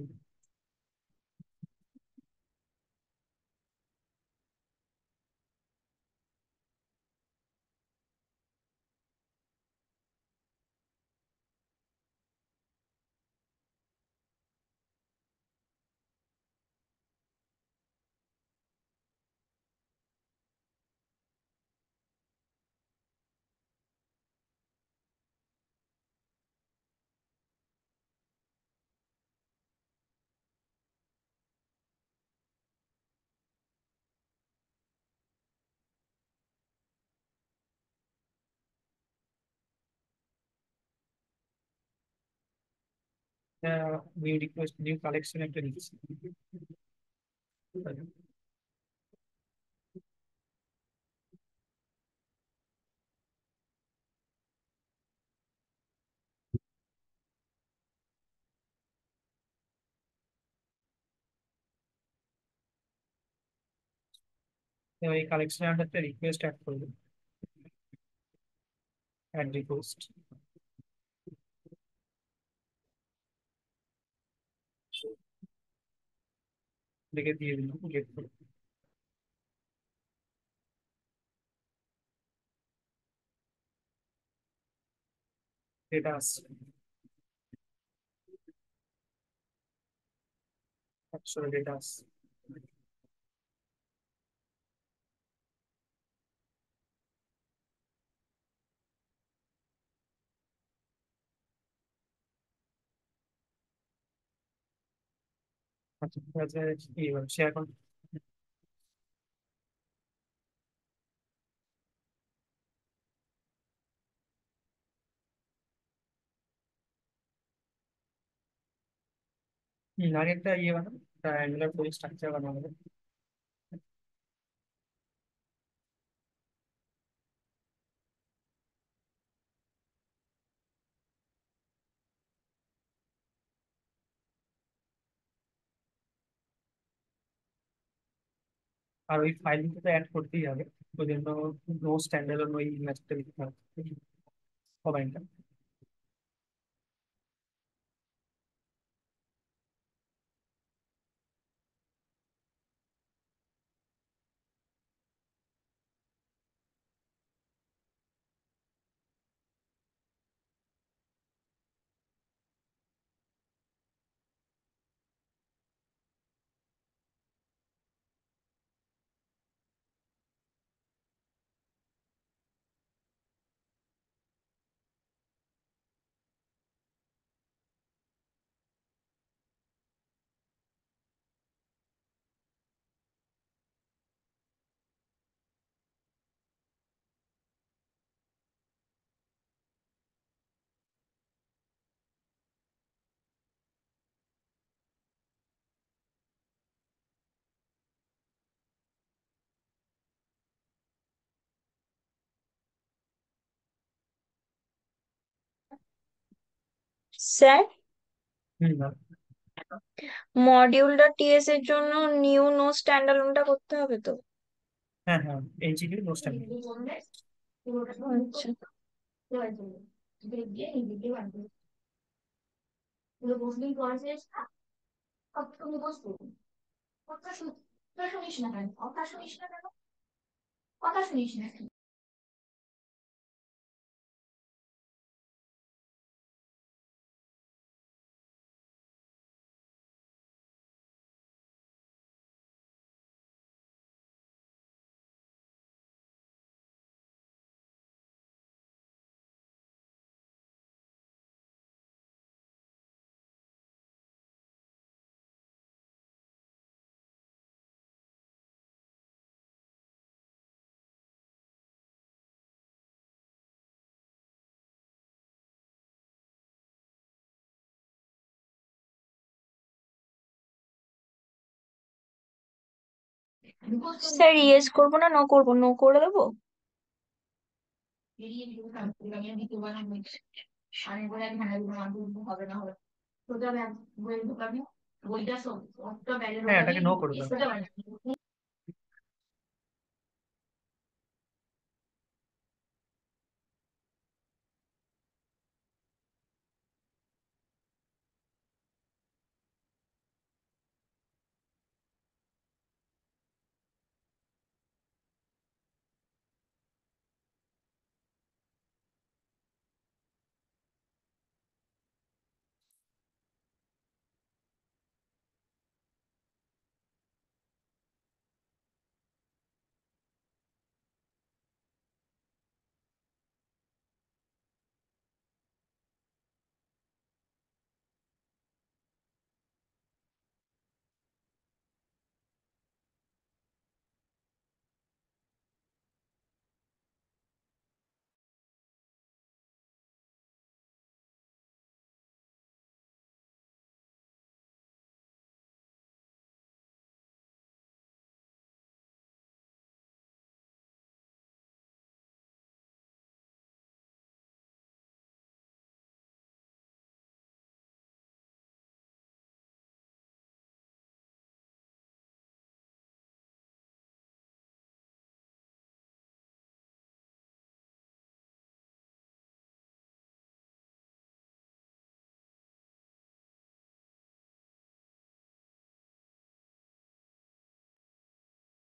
নিউ রিকোয়েস্ট, নিউ কালেকশন একটা দিচ্ছি। এবার এই কালেকশনের একটা রিকোয়েস্ট অ্যাড করবো, অ্যাড রিকোয়েস্ট লিখে দিয়ে দিলাম, গেট করে ডেটা আসছে, 100 ডেটা আসছে। আচ্ছা ঠিক আছে, এইবার সে এখন আগে একটা ইয়ে বানাবো, ট্রায়াঙ্গুলার কোড স্ট্রাকচার বানাবো। আর ওই ফাইলটা তো অ্যাড করতেই হবে, ওই জন্য নো স্ট্যান্ডার্ড ওই ম্যাচটা লিখতে হবে কমান্ডটা। স্যার, হুম না, মডিউল ডট টিএস এর জন্য নিউ নো স্ট্যান্ডালোনটা করতে হবে তো? হ্যাঁ হ্যাঁ, এনজিপি নো স্ট্যান্ডার্ড। আচ্ছা। স্যার ইয়েস করবো না নো করবো? নো করে দেবো? হ্যাঁ, এটাকে নো করে দাও।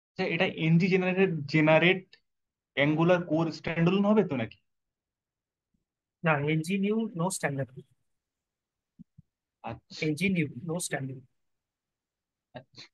আচ্ছা, এটা NG generate Angular core standalone হবে তো নাকি? না, এনজি নিউ নো স্ট্যান্ডার্ড। আচ্ছা। NG new no standard. আচ্ছা।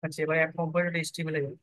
আচ্ছা, এবার এক কম্পোনেন্ট এইচটিএমএল এ যাবে।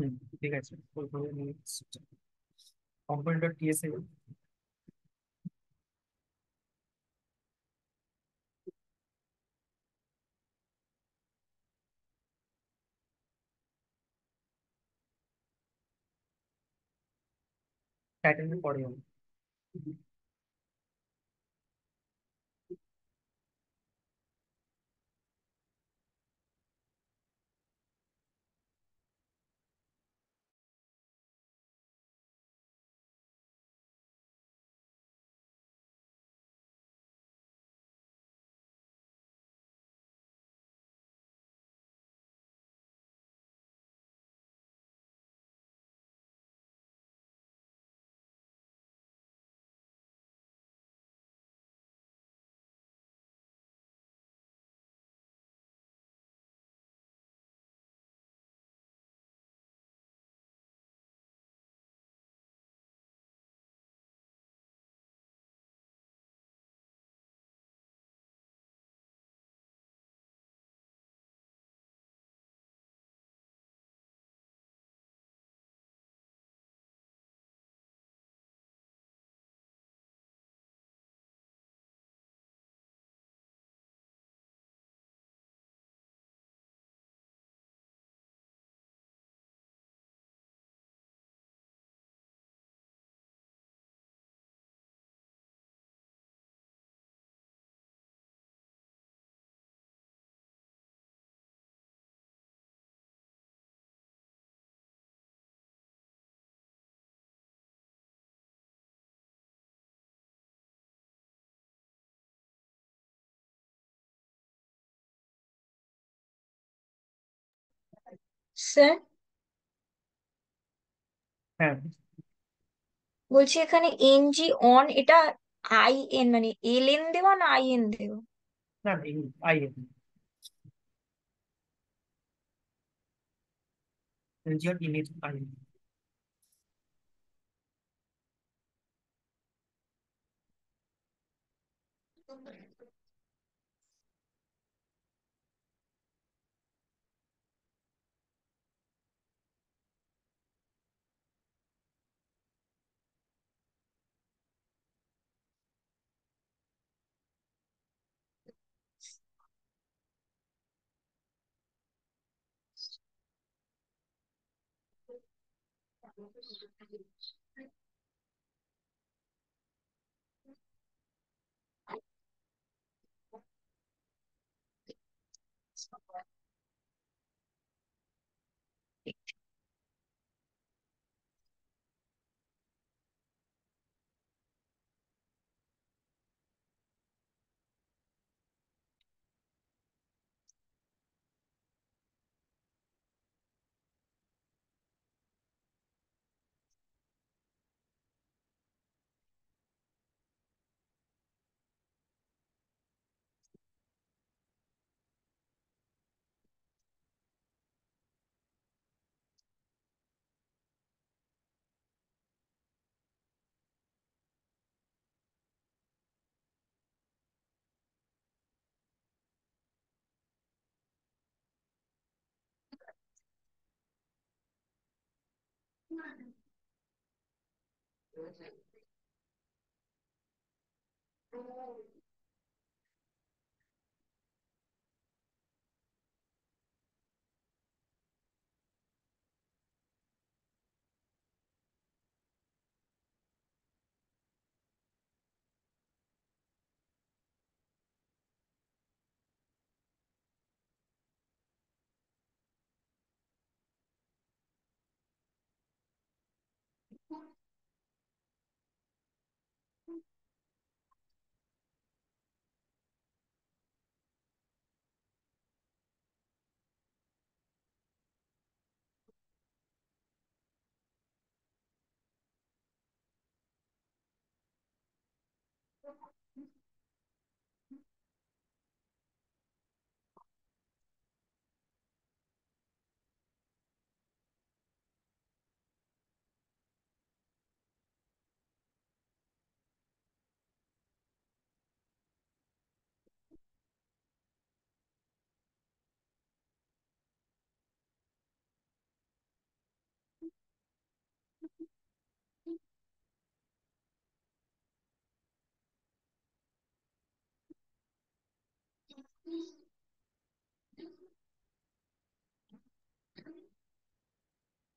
হুম, ঠিক আছে। Compiler TSA. টাইটেলের পরে হবে। স্যার, হ্যাঁ। বলছি এখানে এনজি অন, এটা আই এন মানে এল এন দেওয়া না আই এন দেওয়া? না, আই এন এনজিওর ইমেজ আই।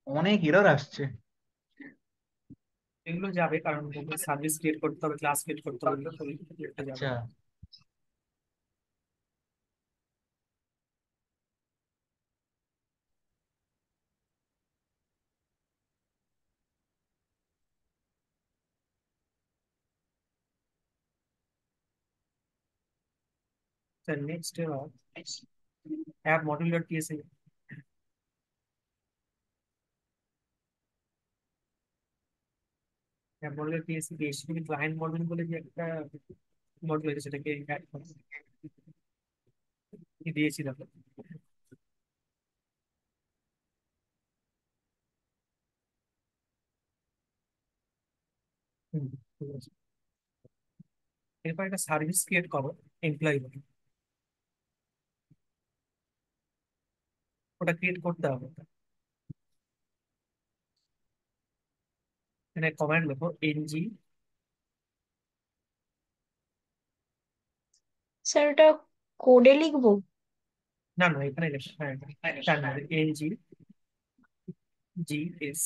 অনেক এরর আসছে। এগুলো যাবে, কারণ সার্ভিস ক্রিয়েট করতে হবে, ক্লাস ক্রিয়েট করতে হবে, এগুলো তো একটা যাবে। আচ্ছা। Sir next app module dot PSA. App module dot PSA দিয়ে এসে ক্লায়েন্ট মডিউল বলে যে একটা মডিউল আছে, সেটাকে অ্যাড দিয়েছিলাম। হুম, ঠিক আছে। এরপর একটা সার্ভিস ক্রিয়েট করো এমপ্লয়ি বলে, ওটা ক্রিয়েট করতে হবে। এখানে কমান্ড লেখো এনজি। স্যার ওটা কোডে লিখবো? না না, এখানে লেখো, হ্যাঁ, তার মধ্যে এনজি জি এস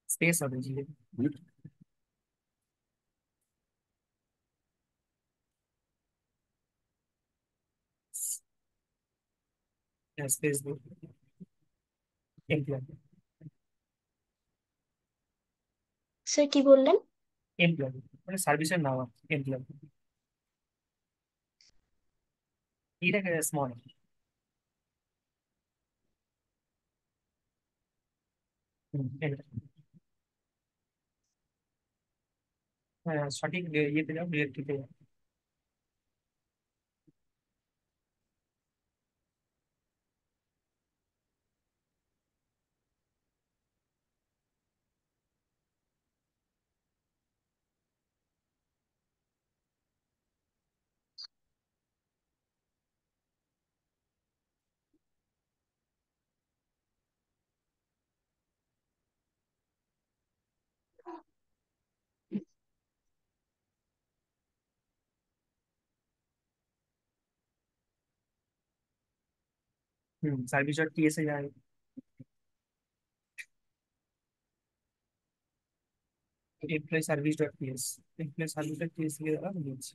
স্পেস হবে জি, স্পেস এমপ্লয়। স্যার কি বললেন? এমপ্লয় মানে সার্ভিসের নাম এমপ্লয়, এটাকে স্মল। হ্যাঁ, সঠিক ইয়েতে যাও, ডিরেক্টরিতে যাও। সার্ভিস ডট টিএসএ যায়, employ service dot TS, employ service dot TS গিয়ে দাঁড়া দিচ্ছি।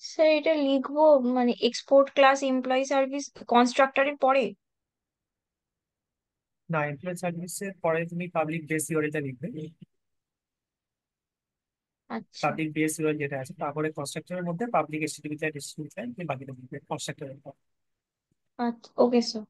স্যার এটা লিখবো মানে এক্সপোর্ট ক্লাস এমপ্লয়ি সার্ভিস কনস্ট্রাক্টরের পরে? না, এমপ্লয় সার্ভিসের পরে তুমি পাবলিক বেস ইউআরএলটা লিখবে, আচ্ছা। পাবলিক বেস ইউআরএল যেটা আছে, তারপরে কনস্ট্রাক্টরের মধ্যে পাবলিক এসটিটিপি ক্লায়েন্ট, এসটিটিপি ক্লায়েন্ট, তুমি বাকিটা লিখবে কনস্ট্রাক্টরের পর। আচ্ছা, ওকে স্যার।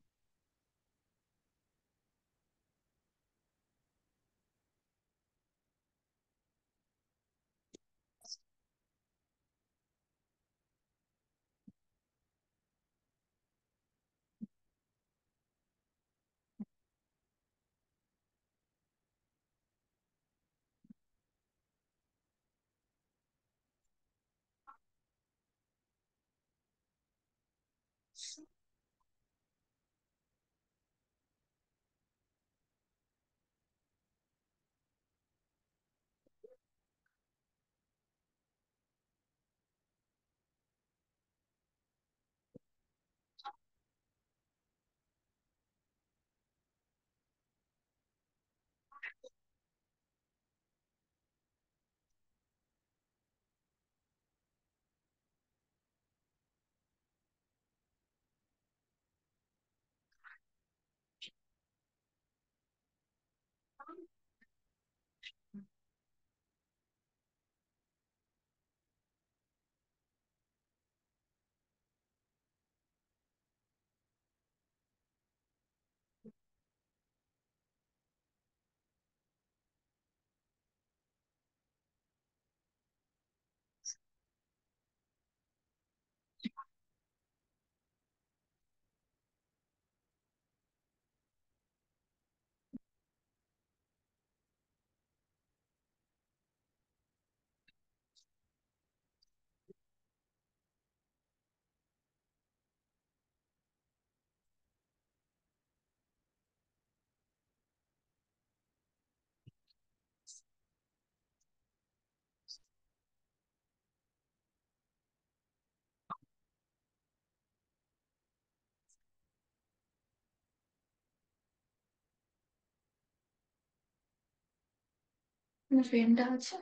পেনটা আছে,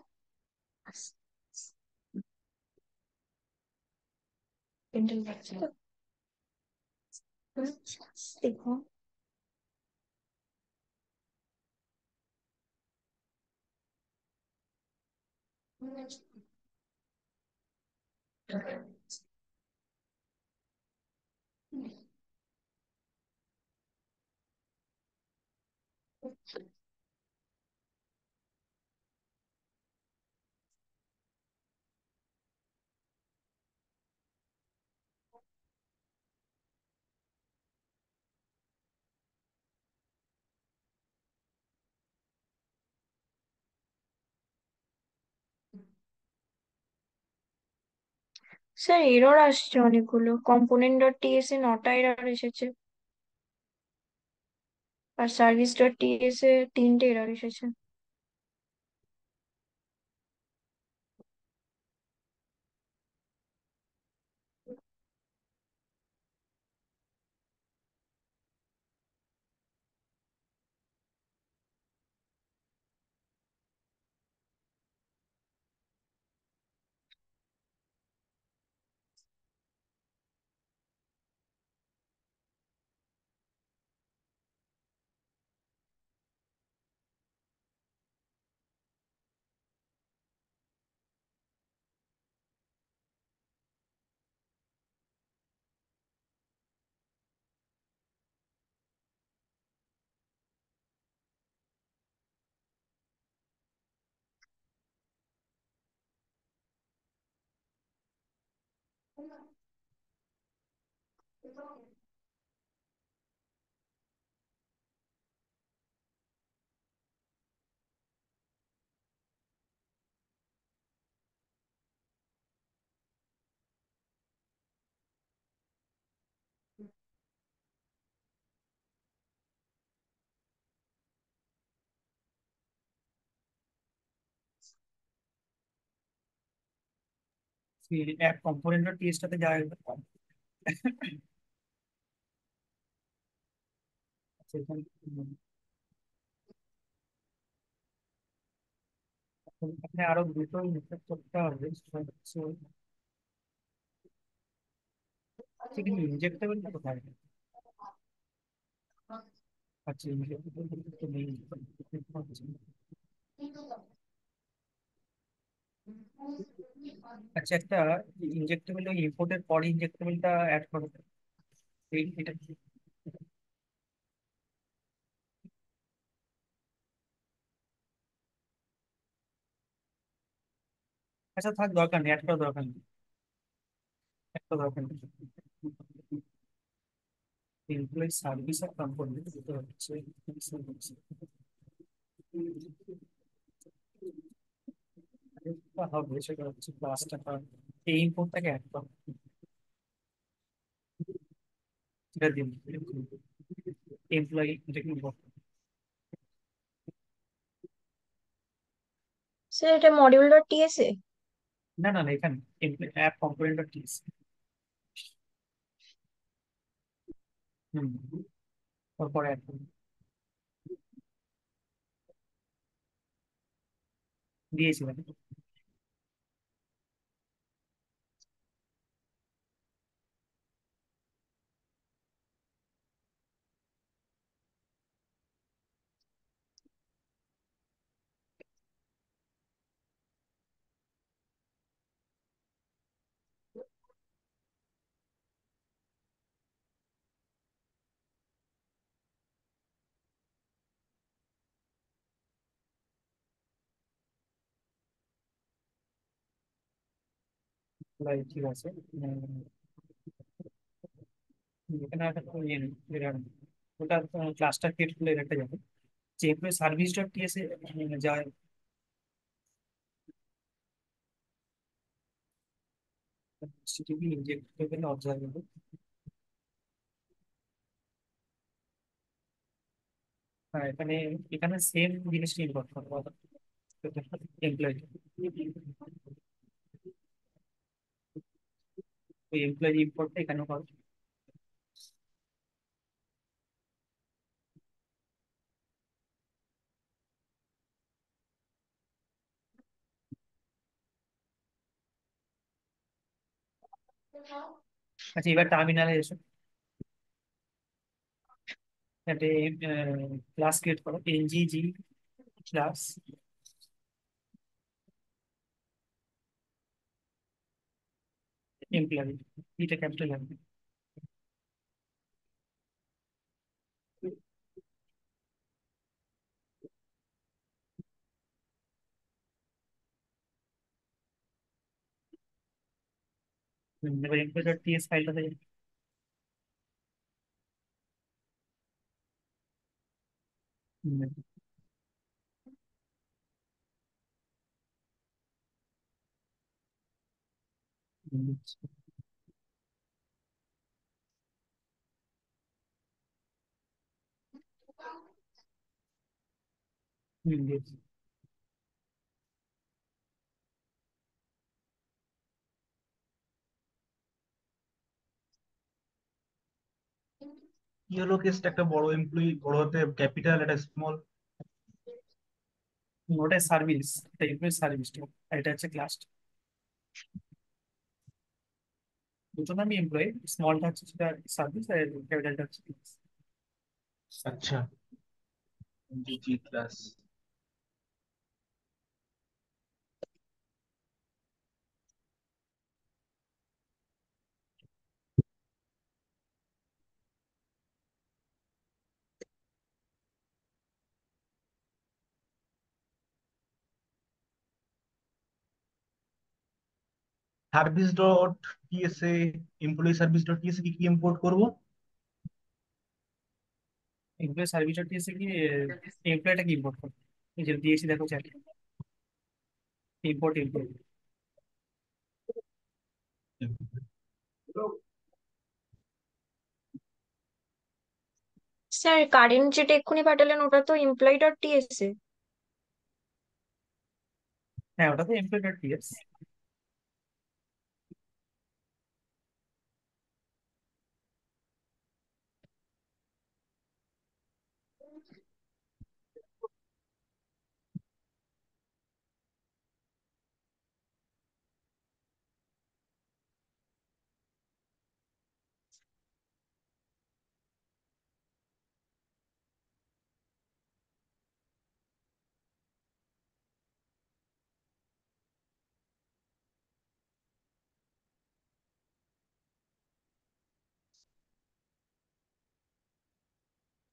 পেনটা লাগছে তো। হুম, দেখো। স্যার এরর আসছে অনেকগুলো, কম্পোনেন্ট ডট টিএস এ 9টা এরর এসেছে, আর সার্ভিস ডট টিএস এ 3টে এরর এসেছে। এক কম্পোনেন্টের টেস্টটাতে যা আচ্ছা, এখানে আরো দুটো ইনস্টল করতে হবে, সেটা হচ্ছে কিন্তু ইনজেক্টেবল কোথায়? আচ্ছা, ইনজেক্টেবল তো নেই। আচ্ছা, একটা ইনজেক্টেবল ওই ইম্পোর্টের পরে ইনজেক্টেবলটা অ্যাড করো। এটা কি? আচ্ছা থাক, দরকার নেই, অ্যাড করার দরকার নেই, একটা দরকার নেই। এমপ্লয়ি সার্ভিস আর কম্পোনেন্ট যেটা হচ্ছে হবে, সেটা হচ্ছে 5 টাকা। এই ইম্পোর্টটাকে অ্যাড করো, এটা দিন। এমপ্লয়ি এটা কি বলবো? স্যার এটা মডিউল ডট টিএস এ। না না না, এখানে অ্যাপ কম্পোনেন্টটা কি? হুম, তারপরে অ্যাড করুন, দিয়েছিলাম। ঠিক আছে। এখানে একটা ইয়ে নেই, ওটা ক্লাসটা ক্রিয়েট করলে একটা যাবে, যে সার্ভিস ডট টিএস এ যায়। সিটিভি ইনজেক্ট করে অবজারভেবল। হ্যাঁ, এখানে এখানে সেম জিনিসটা ইম্পোর্ট করবো, এমপ্লয়ি। ওই এমপ্লয়ি ইম্পোর্টটা এখানে করো। আচ্ছা, এবার টার্মিনালে এসো। একটা ক্লাস ক্রিয়েট করো, এনজিজি ক্লাস এমপ্লয়ি, এটা ক্যাপিটাল হবে। এবার এমপ্লয়ি ডট টিএস ফাইলটাতে দিয়েছি। কি হলো কেসটা, একটা বড় এমপ্লয়ি, বড় হতে ক্যাপিটাল, একটা স্মল। ওটা সার্ভিস, এটা এমপ্লয়ি সার্ভিসটা, আর এটা হচ্ছে ক্লাস। দুটো নামই এমপ্লয়ি, স্মলটা হচ্ছে সেটা সার্ভিস, আর ক্যাপিটালটা হচ্ছে class। আচ্ছা, জি class. Service dot TSA, employee service dot TSA কি কি ইম্পোর্ট করব? এমপ্লয়ি সার্ভিসটা দিয়েছে কি, এমপ্লয়িটাকে ইম্পোর্ট করো। এই যে দিয়েছি দেখো chat, import employee. Sir current যেটা এক্ষুনি পাঠালেন ওটা তো এমপ্লয়ি ডট টিএসএ। হ্যাঁ, ওটা তো এমপ্লয়ি ডট টিএস।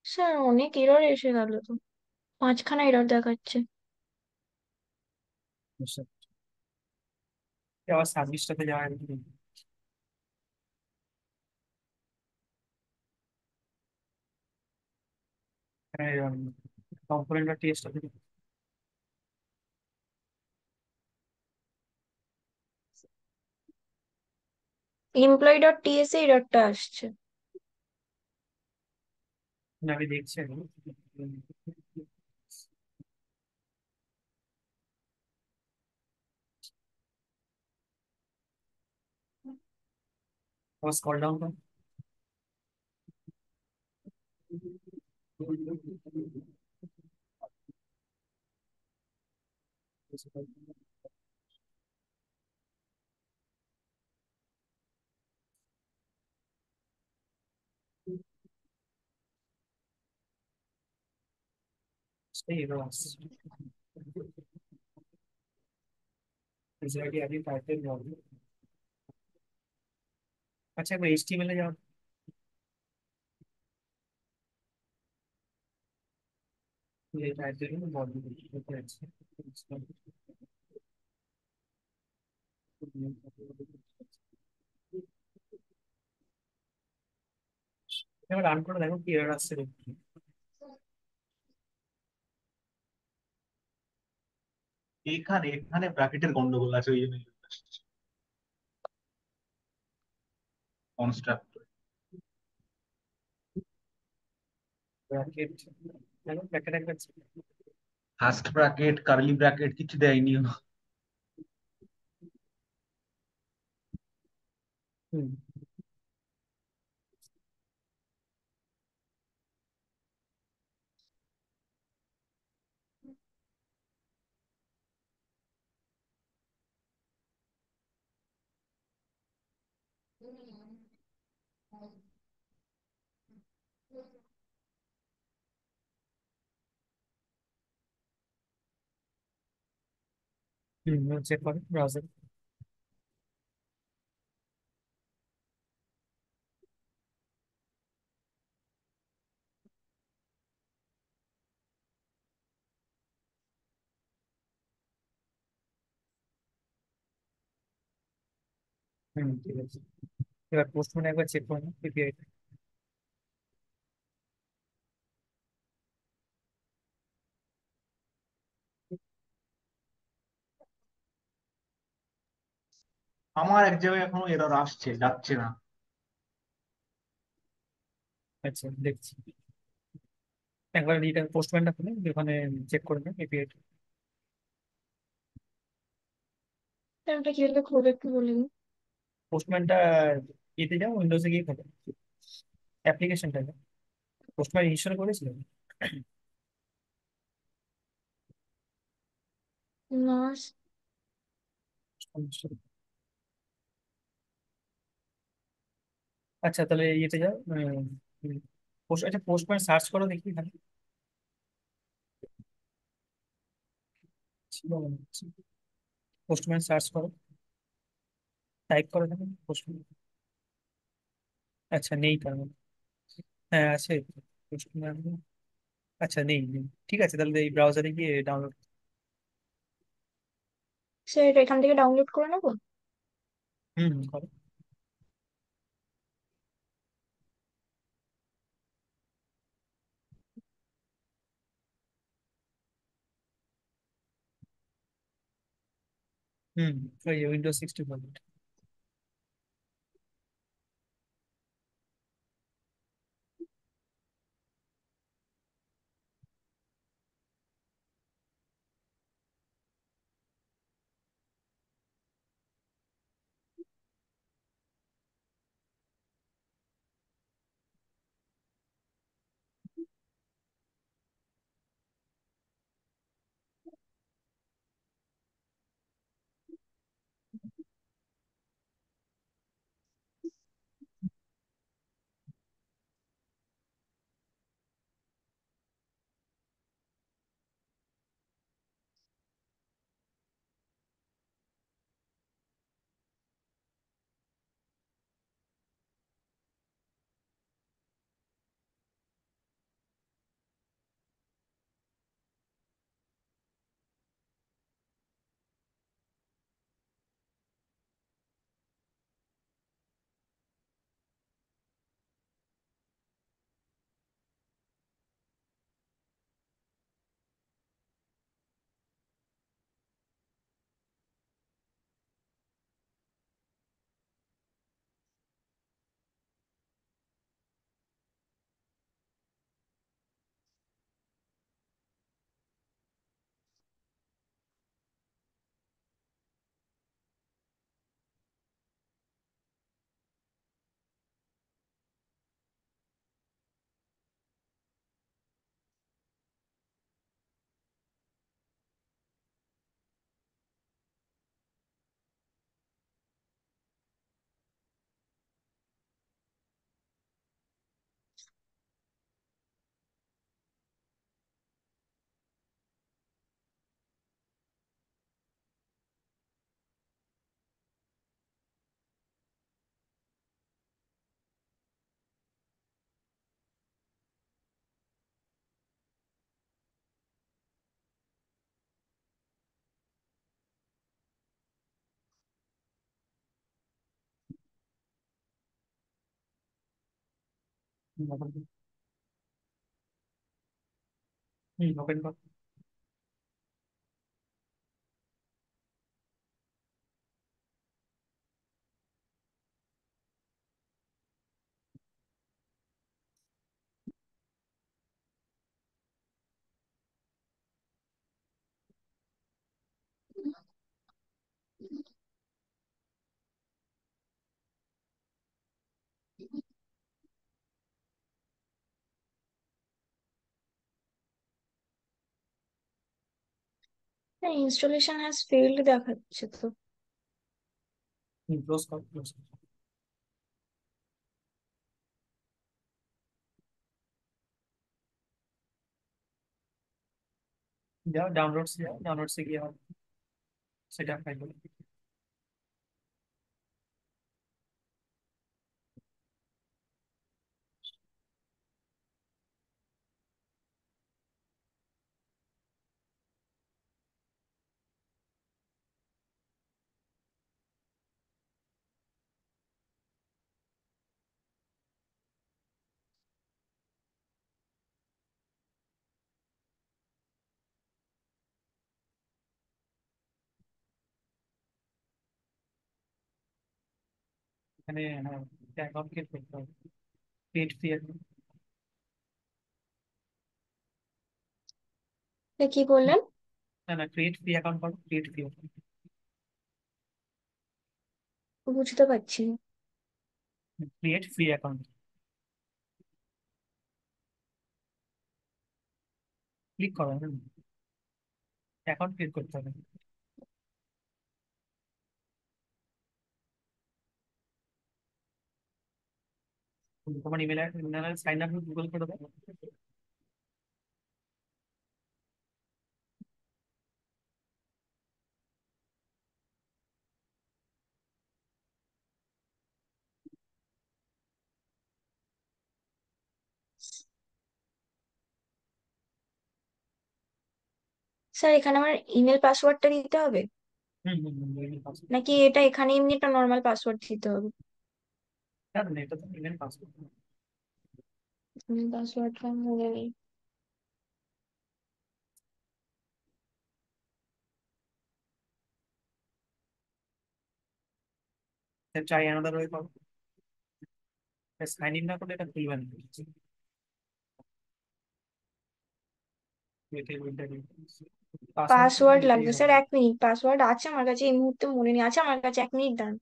স্যার অনেক এরর এসে গেল তো, পাঁচখানা এরর দেখাচ্ছে। আবার সার্ভিসটাতে যাওয়া যাবে। কম্পোনেন্ট ডট টিএসটা থেকে এমপ্লয়ি ডট টিএসএ এররটা আসছে। আমি দেখছি এখন। আবার স্কল ডাউন করো। সেই এরর আসছে। ফেসিলিটি আগে টাইপের হবে। আচ্ছা, একবার এইচটিএমএল এ যাও। এই টাইপের বডি দেখতে আছে। এবার রান করে দেখো কি এরর আসছে দেখি। এখানে এখানে ব্র্যাকেটের গন্ডগোল আছে, ওই জন্য কনস্ট্রাক্ট। ব্র্যাকেট দেখো, ব্র্যাকেট একবার ফার্স্ট ব্র্যাকেট, কার্লি ব্র্যাকেট কিছু দেয়নি ও। হুম। চেক করো ব্রাউজার। ঠিক আছে, এবার পোস্টম্যান একবার চেক করো এপিআই। আমার এক জায়গায় এখনো এরর আসছে, যাচ্ছে না। আচ্ছা দেখছি, একবার এটা পোস্টম্যানটা খুলে ওখানে চেক করে নেন এপিআই। ওটা কিভাবে খুলবে একটু বলে দিন। পোস্টম্যানটা এতে যাও, উইন্ডোজে গিয়ে খোলো অ্যাপ্লিকেশনটা, পোস্টম্যান ইনস্টল করেছিলেন? না। আচ্ছা তাহলে ইয়েতে যাও, আচ্ছা পোস্টম্যান সার্চ করো দেখি এখানে ছিল মনে হচ্ছে। পোস্টম্যান সার্চ করো, টাইপ করো এখানে পোস্টম্যান। আচ্ছা নেই তার মানে, হ্যাঁ আছে পোস্টম্যান। আচ্ছা নেই নেই, ঠিক আছে তাহলে এই ব্রাউজারে গিয়ে ডাউনলোড। স্যার এটা এখান থেকে ডাউনলোড করে নেবো? করো। হুম, ওই উইন্ডোজ 64। ওপেন করো। হ্যাঁ, ইনস্টলেশন হ্যাজ ফেইল্ড দেখাচ্ছে তো। ক্লোজ করো, close করো। যাও ডাউনলোডসে গিয়ে সেটা অ্যাপ্লাই করো। এখানে অ্যাকাউন্ট ক্রিয়েট করতে হবে, ক্রিয়েট ফ্রি অ্যাকাউন্ট। এটা কি বললেন? না না, ক্রিয়েট ফ্রি অ্যাকাউন্ট করো, ক্রিয়েট ফ্রি অ্যাকাউন্ট। বুঝতে পারছি না। ক্রিয়েট ফ্রি অ্যাকাউন্ট ক্লিক করো, অ্যাকাউন্ট ক্রিয়েট করতে হবে। তোমার ইমেল সাইন আপ গুগল করে দাও। স্যার এখানে আমার ইমেল পাসওয়ার্ডটা দিতে হবে, হুম হুম হুম, ইমেল পাসওয়ার্ড। নাকি এটা এখানে এমনি একটা নর্মাল পাসওয়ার্ড দিতে হবে? না না, এটা তো ইমেল পাসওয়ার্ড। ইমেল পাসওয়ার্ডটা মনে নেই। ট্রাই অ্যানাদার ওয়ে করো। সাইন ইন না করলে এটা খুলবে না। পাসওয়ার্ড কিন্তু পাসওয়ার্ড দিতেই লাগবে হবে। Sir, 1 minute. পাসওয়ার্ড আছে আমার কাছে, এই মুহূর্তে মনে নেই। আছে আমার কাছে, 1 মিনিট দাঁড়ান।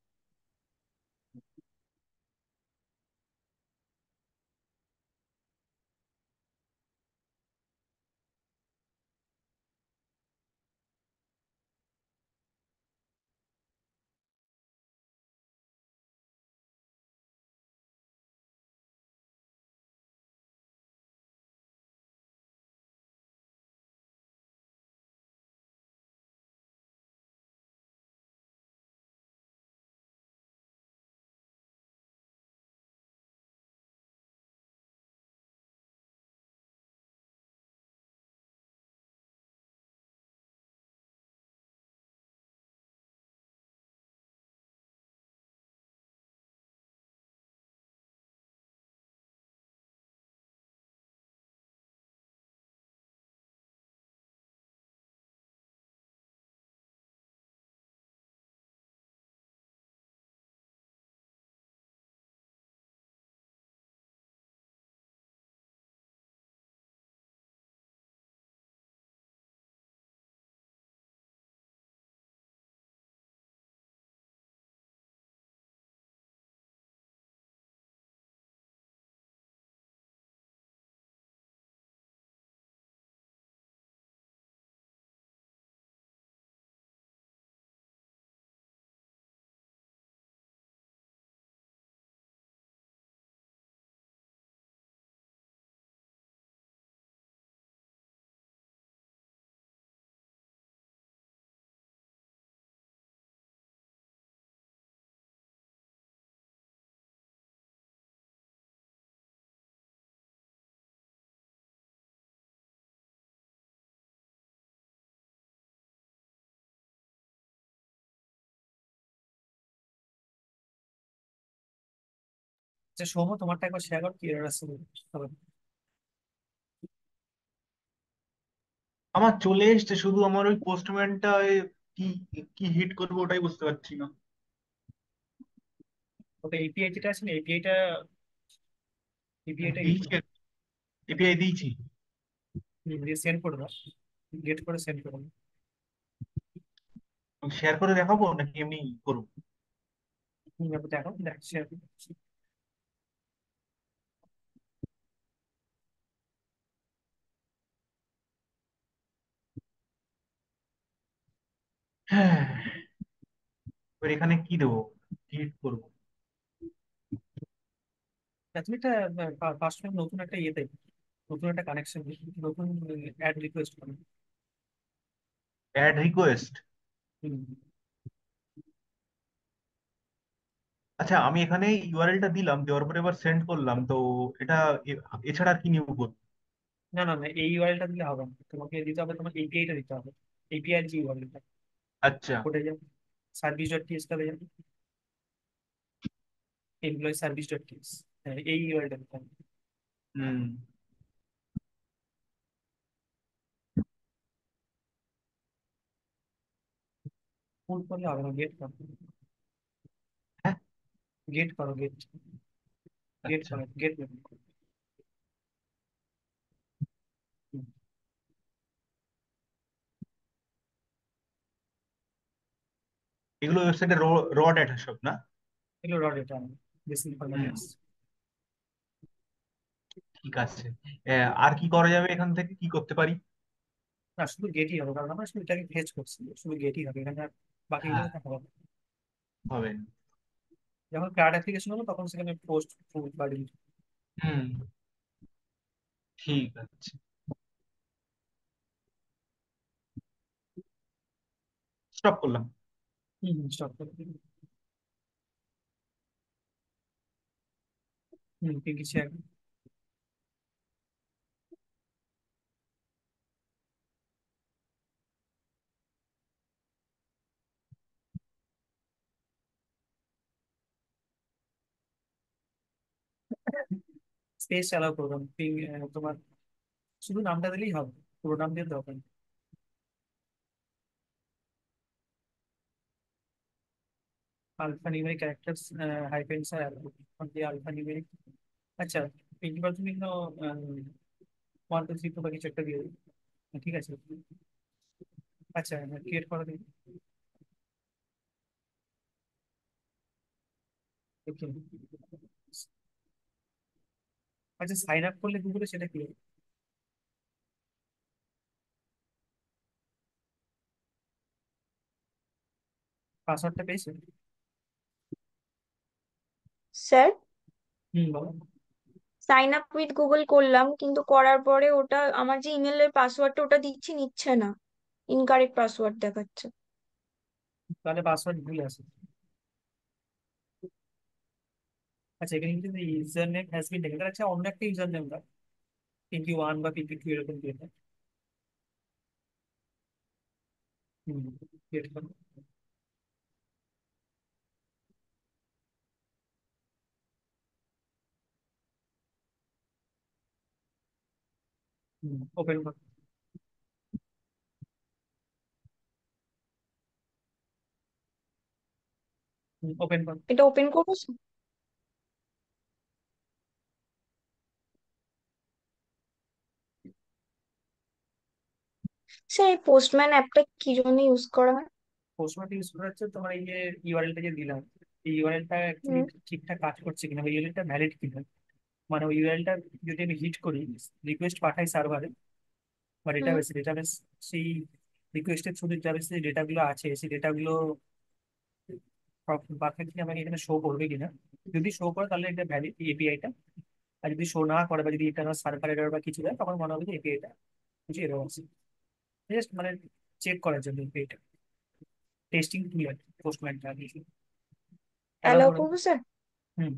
আচ্ছা সৌম্য, তোমারটা একবার শেয়ার করো, কি এরর আসছে হবে। আমার চলে এসছে, শুধু আমার ওই পোস্টম্যানটা কি কি হিট করবো ওটাই বুঝতে পারছি না। ওটা এপিআই যেটা আছে না, এপিআইটা ই দিয়েছি, করো। এপিআই দিয়েছি। দিয়ে সেন্ড করে দাও, গেট করে সেন্ড করে দাও। শেয়ার করে দেখাবো নাকি এমনি করবো? দেখো দেখ শেয়ার। হ্যাঁ, এবার এখানে কি দেবো, কি হিট করবো? তুমি একটা ফার্স্ট টাইম নতুন একটা ইয়েতে, নতুন একটা কানেকশন, নতুন অ্যাড রিকোয়েস্ট করো। Add request. হুম। আচ্ছা, আমি এখানে ইউআরএলটা দিলাম, দেওয়ার পরে এবার সেন্ড করলাম তো। এটা এছাড়া আর কি নিয়োগ করবো? না না না, এই ইউআরএলটা দিলে হবে না, তোমাকে দিতে হবে, তোমার এপিআইটা দিতে হবে। এপিআই যে ইউআরএলটা, আচ্ছা। ওটা যাবে সার্ভিস ডট টিএস টা যাবে, এমপ্লয় সার্ভিস ডট টিএস। হ্যাঁ, এই ইউআরএলটা দিতে হবে। হুম। ফুল করলে হবে না, গেট করো। হ্যাঁ। গেট করো, গেট। গেট আচ্ছা, করো, গেট। এগুলো ওয়েবসাইটে র ডেটা সব না? এগুলো র ডেটা, বেসিক ফরম্যাটে হুম। আসছে। ঠিক আছে। আর কি করা যাবে, এখান থেকে কি করতে পারি? না, শুধু গেটই হবে, কারণ আমরা শুধু এটাকে ফেচ করছি, শুধু গেটই হবে এখানে, আর বাকিগুলো হ্যাঁ, দেখা হবে না। হবে। যখন কার্ড অ্যাপ্লিকেশন হলো তখন সেখানে পোস্ট বা delete। হুম। ঠিক আছে। স্টপ করলাম। হুম, স্টপ করে দিন। হুম, পিঙ্কি শেয়ার। স্পেস অ্যালাউ করবেন তোমার শুধু নামটা দিলেই হবে, পুরো নাম দিয়ে দরকার নেই। আলফা নিউমেরিক ক্যারেক্টার্স, হাইফেন্স আর দিয়ে আলফা নিউমেরিক। আচ্ছা, প্রিন্সিপাল তুমি কিন্তু 1 2 3 বা কিছু একটা দিয়ে দিও। ঠিক আছে। আচ্ছা, ক্রিয়েট করে দিন। ওকে। আচ্ছা, সাইন আপ করলে গুগলে সেটা কি হবে? পাসওয়ার্ডটা পেয়েছো? স্যার, হুম, বলো। সাইন আপ উইথ গুগল করলাম, কিন্তু করার পরে ওটা আমার যে ইমেলের পাসওয়ার্ডটা ওটা দিচ্ছি, নিচ্ছে না, ইনকারেক্ট পাসওয়ার্ড দেখাচ্ছে। তাহলে পাসওয়ার্ড ভুল আছে। আচ্ছা, এখানে কিন্তু user name has been taken, আচ্ছা অন্য একটা ইউজার নেম দাও, পিঙ্কি 1 বা পিঙ্কি 2 এরকম দিয়ে দাও। হুম, ক্রিয়েট করো। হুম, ওপেন করো। হুম, ওপেন করো। এটা ওপেন করবো স্যার? স্যার, এই পোস্টম্যান অ্যাপটা কি জন্য ইউজ করা হয়? পোস্টমার্ক ইউজ করা হচ্ছে তোমার এই যে ইউআরএলটা যে দিলাম, এই ইউআরএলটা অ্যাকচুয়ালি হুম। ঠিকঠাক কাজ করছে কিনা, বা ইউআরএলটা ভ্যালিড কিনা। মানে ওই ইউআরএলটা যদি আমি হিট করি, রিকোয়েস্ট পাঠাই সার্ভারে বা হুম। ডেটাবেসে, ডেটাবেস সেই রিকোয়েস্টের থ্রু ডেটাবেসে যে ডেটাগুলো আছে সেই ডেটাগুলো পারফেক্টলি আমাকে এখানে শো করবে কিনা। যদি শো করে তাহলে এটা ভ্যালিড এপিআইটা। আর যদি শো না করে বা যদি এটা সার্ভার এরর বা কিছু দেয়, তখন মনে হবে যে এপিআইটা কিছু এরর আছে। জাস্ট মানে চেক করার জন্য এপিআইটা, টেস্টিং টুল আর পোস্টম্যানটা আর কিছু। অ্যালাউ অ্যালাউ করে করবো দিই। স্যার? হুম।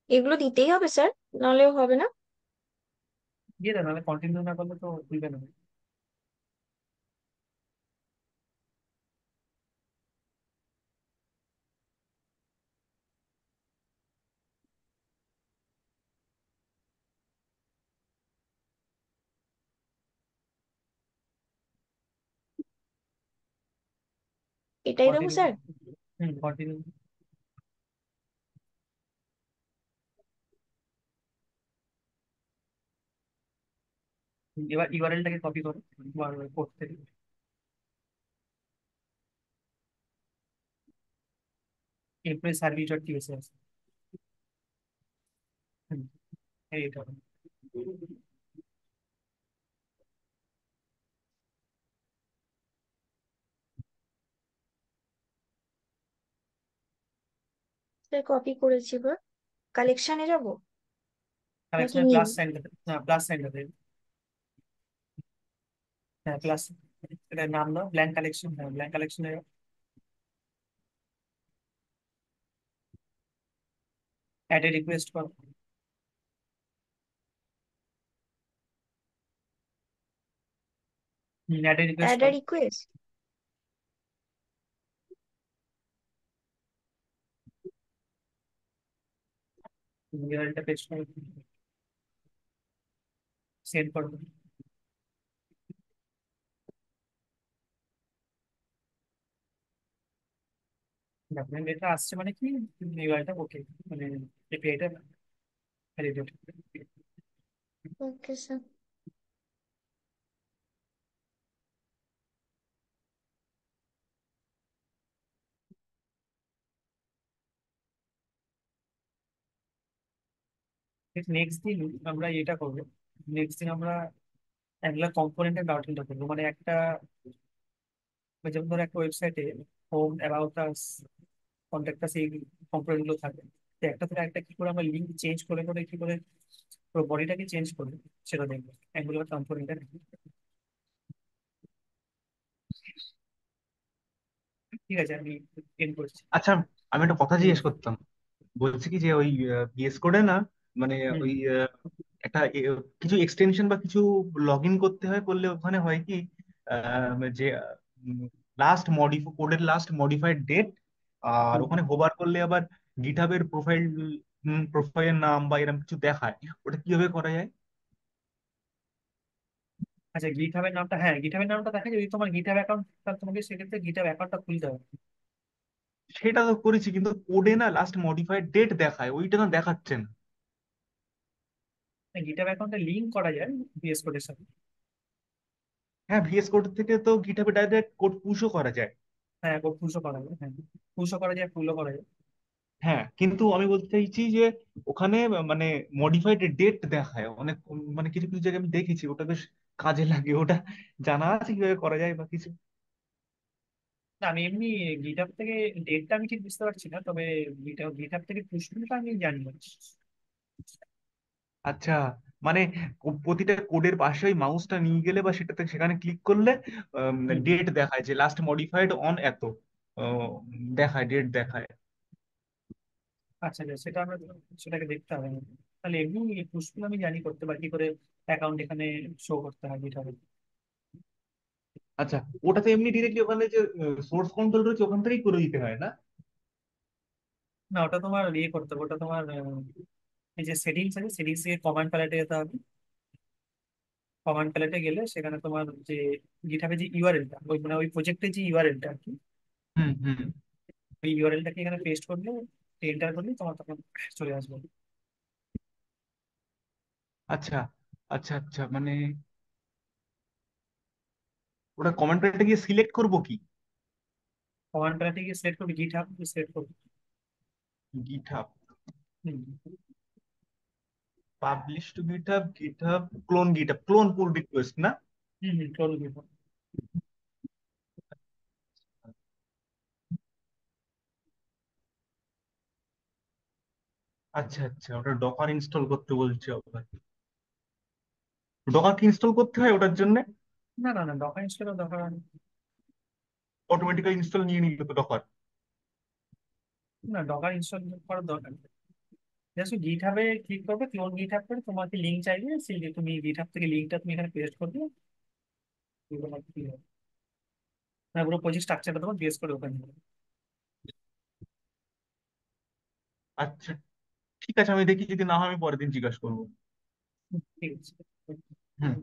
এগুলো দিতেই হবে স্যার, নাহলেও হবে না? দিয়ে দেন, নাহলে কন্টিনিউ না করলে তো খুলবে না। এটাই দেবো কন্টিনিউ। স্যার? হুম, কন্টিনিউ। এবার ইউআরএলটাকে কপি করো তোমার পোর্ট থেকে। Employee service dot TSS. হুম, এইটা। কপি করেছি, এবার কালেকশনে যাব নাকি কালেকশনের নিউ? প্লাস সাইনটা, না প্লাস সাইনটা দেবে। হ্যাঁ প্লাস, এটার নাম দাও ব্ল্যাঙ্ক কালেকশন, হ্যাঁ ব্ল্যাঙ্ক কালেকশনে অ্যাডে রিকোয়েস্ট করো। অ্যাডে রিকোয়েস্ট অ্যাড আ করো, রিকোয়েস্ট। ইউআরএলটা পেস্ট করো, সেন্ড করো। ডকুমেন্ট এটা আসছে মানে কি, ইউআরএলটা ওকে, মানে এপিআইটা ভ্যালিডেট। Okay sir. নেক্সট দিন আমরা এটা করবো, নেক্সট দিন আমরা অ্যাঙ্গুলার কম্পোনেন্টের ডাউটলটা করবো, মানে একটা, যেমন ধরো একটা ওয়েবসাইটে home, about us, contact us, এই কম্পোনেন্ট গুলো থাকে। তো একটা থেকে একটা কি করে আমরা লিঙ্ক চেঞ্জ করে করে কি করে পুরো বডিটাকে চেঞ্জ করবো, সেটা দেখবো অ্যাঙ্গুলার কম্পোনেন্টের। ঠিক আছে, আমি এন্ড করছি। আচ্ছা, আমি একটা কথা হুম জিজ্ঞেস করতাম। বলছি কি যে ওই বিএস কোডে না, মানে হুম। ওই একটা কিছু এক্সটেনশন বা কিছু লগ ইন করতে হয়, করলে ওখানে হয় কি যে কোডের লাস্ট মডিফাইড ডেট, আর হুম। ওখানে হোভার করলে আবার গিটহাবের প্রোফাইলের নাম বা এরকম কিছু দেখায়। ওটা কিভাবে করা যায়? আচ্ছা গিটহাবের নামটা, হ্যাঁ গিটহাবের নামটা দেখা, যদি তোমার গিটহাব অ্যাকাউন্ট, তাহলে তোমাকে সেক্ষেত্রে গিটহাব অ্যাকাউন্টটা খুলতে হবে। সেটা তো করেছি, কিন্তু কোডে না লাস্ট মডিফাইড ডেট দেখায়, ওইটা না দেখাচ্ছে না। গিটহাব অ্যাকাউন্টে লিঙ্ক করা যায় ভিএস কোডের সাথে। হ্যাঁ, ভিএস কোড থেকে তো গিটহাবে ডাইরেক্ট কোড পুশও করা যায়। হ্যাঁ পুষও করা যায়, হ্যাঁ পুষও করা যায়, ফুলও করা যায়। হ্যাঁ, কিন্তু আমি বলতে চাইছি যে ওখানে মানে মডিফাইড ডেট দেখায় অনেক, মানে কিছু কিছু জায়গায় আমি দেখেছি, ওটা বেশ কাজে লাগে। ওটা জানা আছে কিভাবে করা যায় বা কিছু? না আমি এমনি গিটহাব থেকে, ডেটটা আমি ঠিক বুঝতে পারছি না, তবে গিটহাব গিটহাব থেকে পুষটা আমি জানি না। আচ্ছা, মানে প্রতিটা কোডের পাশে ওই মাউসটা নিয়ে গেলে বা সেটাতে সেখানে ক্লিক করলে হুম। ডেট দেখায় যে লাস্ট মডিফাইড অন এত, আহ, দেখায়, ডেট দেখায়। আচ্ছা আচ্ছা, সেটা আমরা, সেটাকে দেখতে হবে না। তাহলে এমনি পুষগুলো আমি জানি করতে পারি, কি করে অ্যাকাউন্ট এখানে শো করতে হয় গিটহাবে। আচ্ছা, ওটাতে এমনি ডিরেক্টলি ওখানে যে সোর্স কন্ট্রোল রয়েছে ওখান থেকেই করে দিতে হয় না? না ওটা তোমার ইয়ে করতে হবে, ওটা তোমার এই যে সেটিংস আছে, সেটিংস থেকে কমান্ড প্যালেটে যেতে হবে। কমান্ড প্যালেটে গেলে সেখানে তোমার যে গিটহাবে যে ইউআরএলটা, ওই মানে ওই প্রজেক্টের যে ইউআরএলটা আর কি, হুম হুম। ওই ইউআরএলটাকে এখানে পেস্ট করলে, এন্টার করলে তোমার তখন চলে আসবে। আচ্ছা আচ্ছা আচ্ছা, মানে ওটা কমেন্ট প্যানেলটা গিয়ে সিলেক্ট করবো কি? কমান্ড প্যালেটে গিয়ে সিলেক্ট করবে গিটহাব, সিলেক্ট করবে। গিটহাব, হুম publish two GitHub, GitHub clone পুল রিকোয়েস্ট না? হুম হুম, চলো গিটহাব। আচ্ছা আচ্ছা, ওটা ডকার ইনস্টল করতে বলছে আবার। ডকার কি ইনস্টল করতে হয় ওটার জন্য? না না না, ডকার ইনস্টল দরকার হয় না। অটোমেটিক্যালি ইনস্টল নিয়ে নিল তো ডকার? না ডকার ইনস্টল করার দরকার নেই। জাস্ট গিটহাবে ক্লিক করবে, ক্লোন গিটহাব করে তোমাকে লিঙ্ক চাইবে, সেই যে তুমি গিটহাব থেকে লিঙ্কটা তুমি এখানে পেস্ট করবে, তোমার কি হবে, মানে পুরো প্রজেক্ট স্ট্রাকচারটা তোমার বেস করে ওখানে হবে। আচ্ছা, ঠিক আছে, আমি দেখি, যদি না হয় আমি পরের দিন জিজ্ঞাসা করবো। ঠিক আছে। হুম।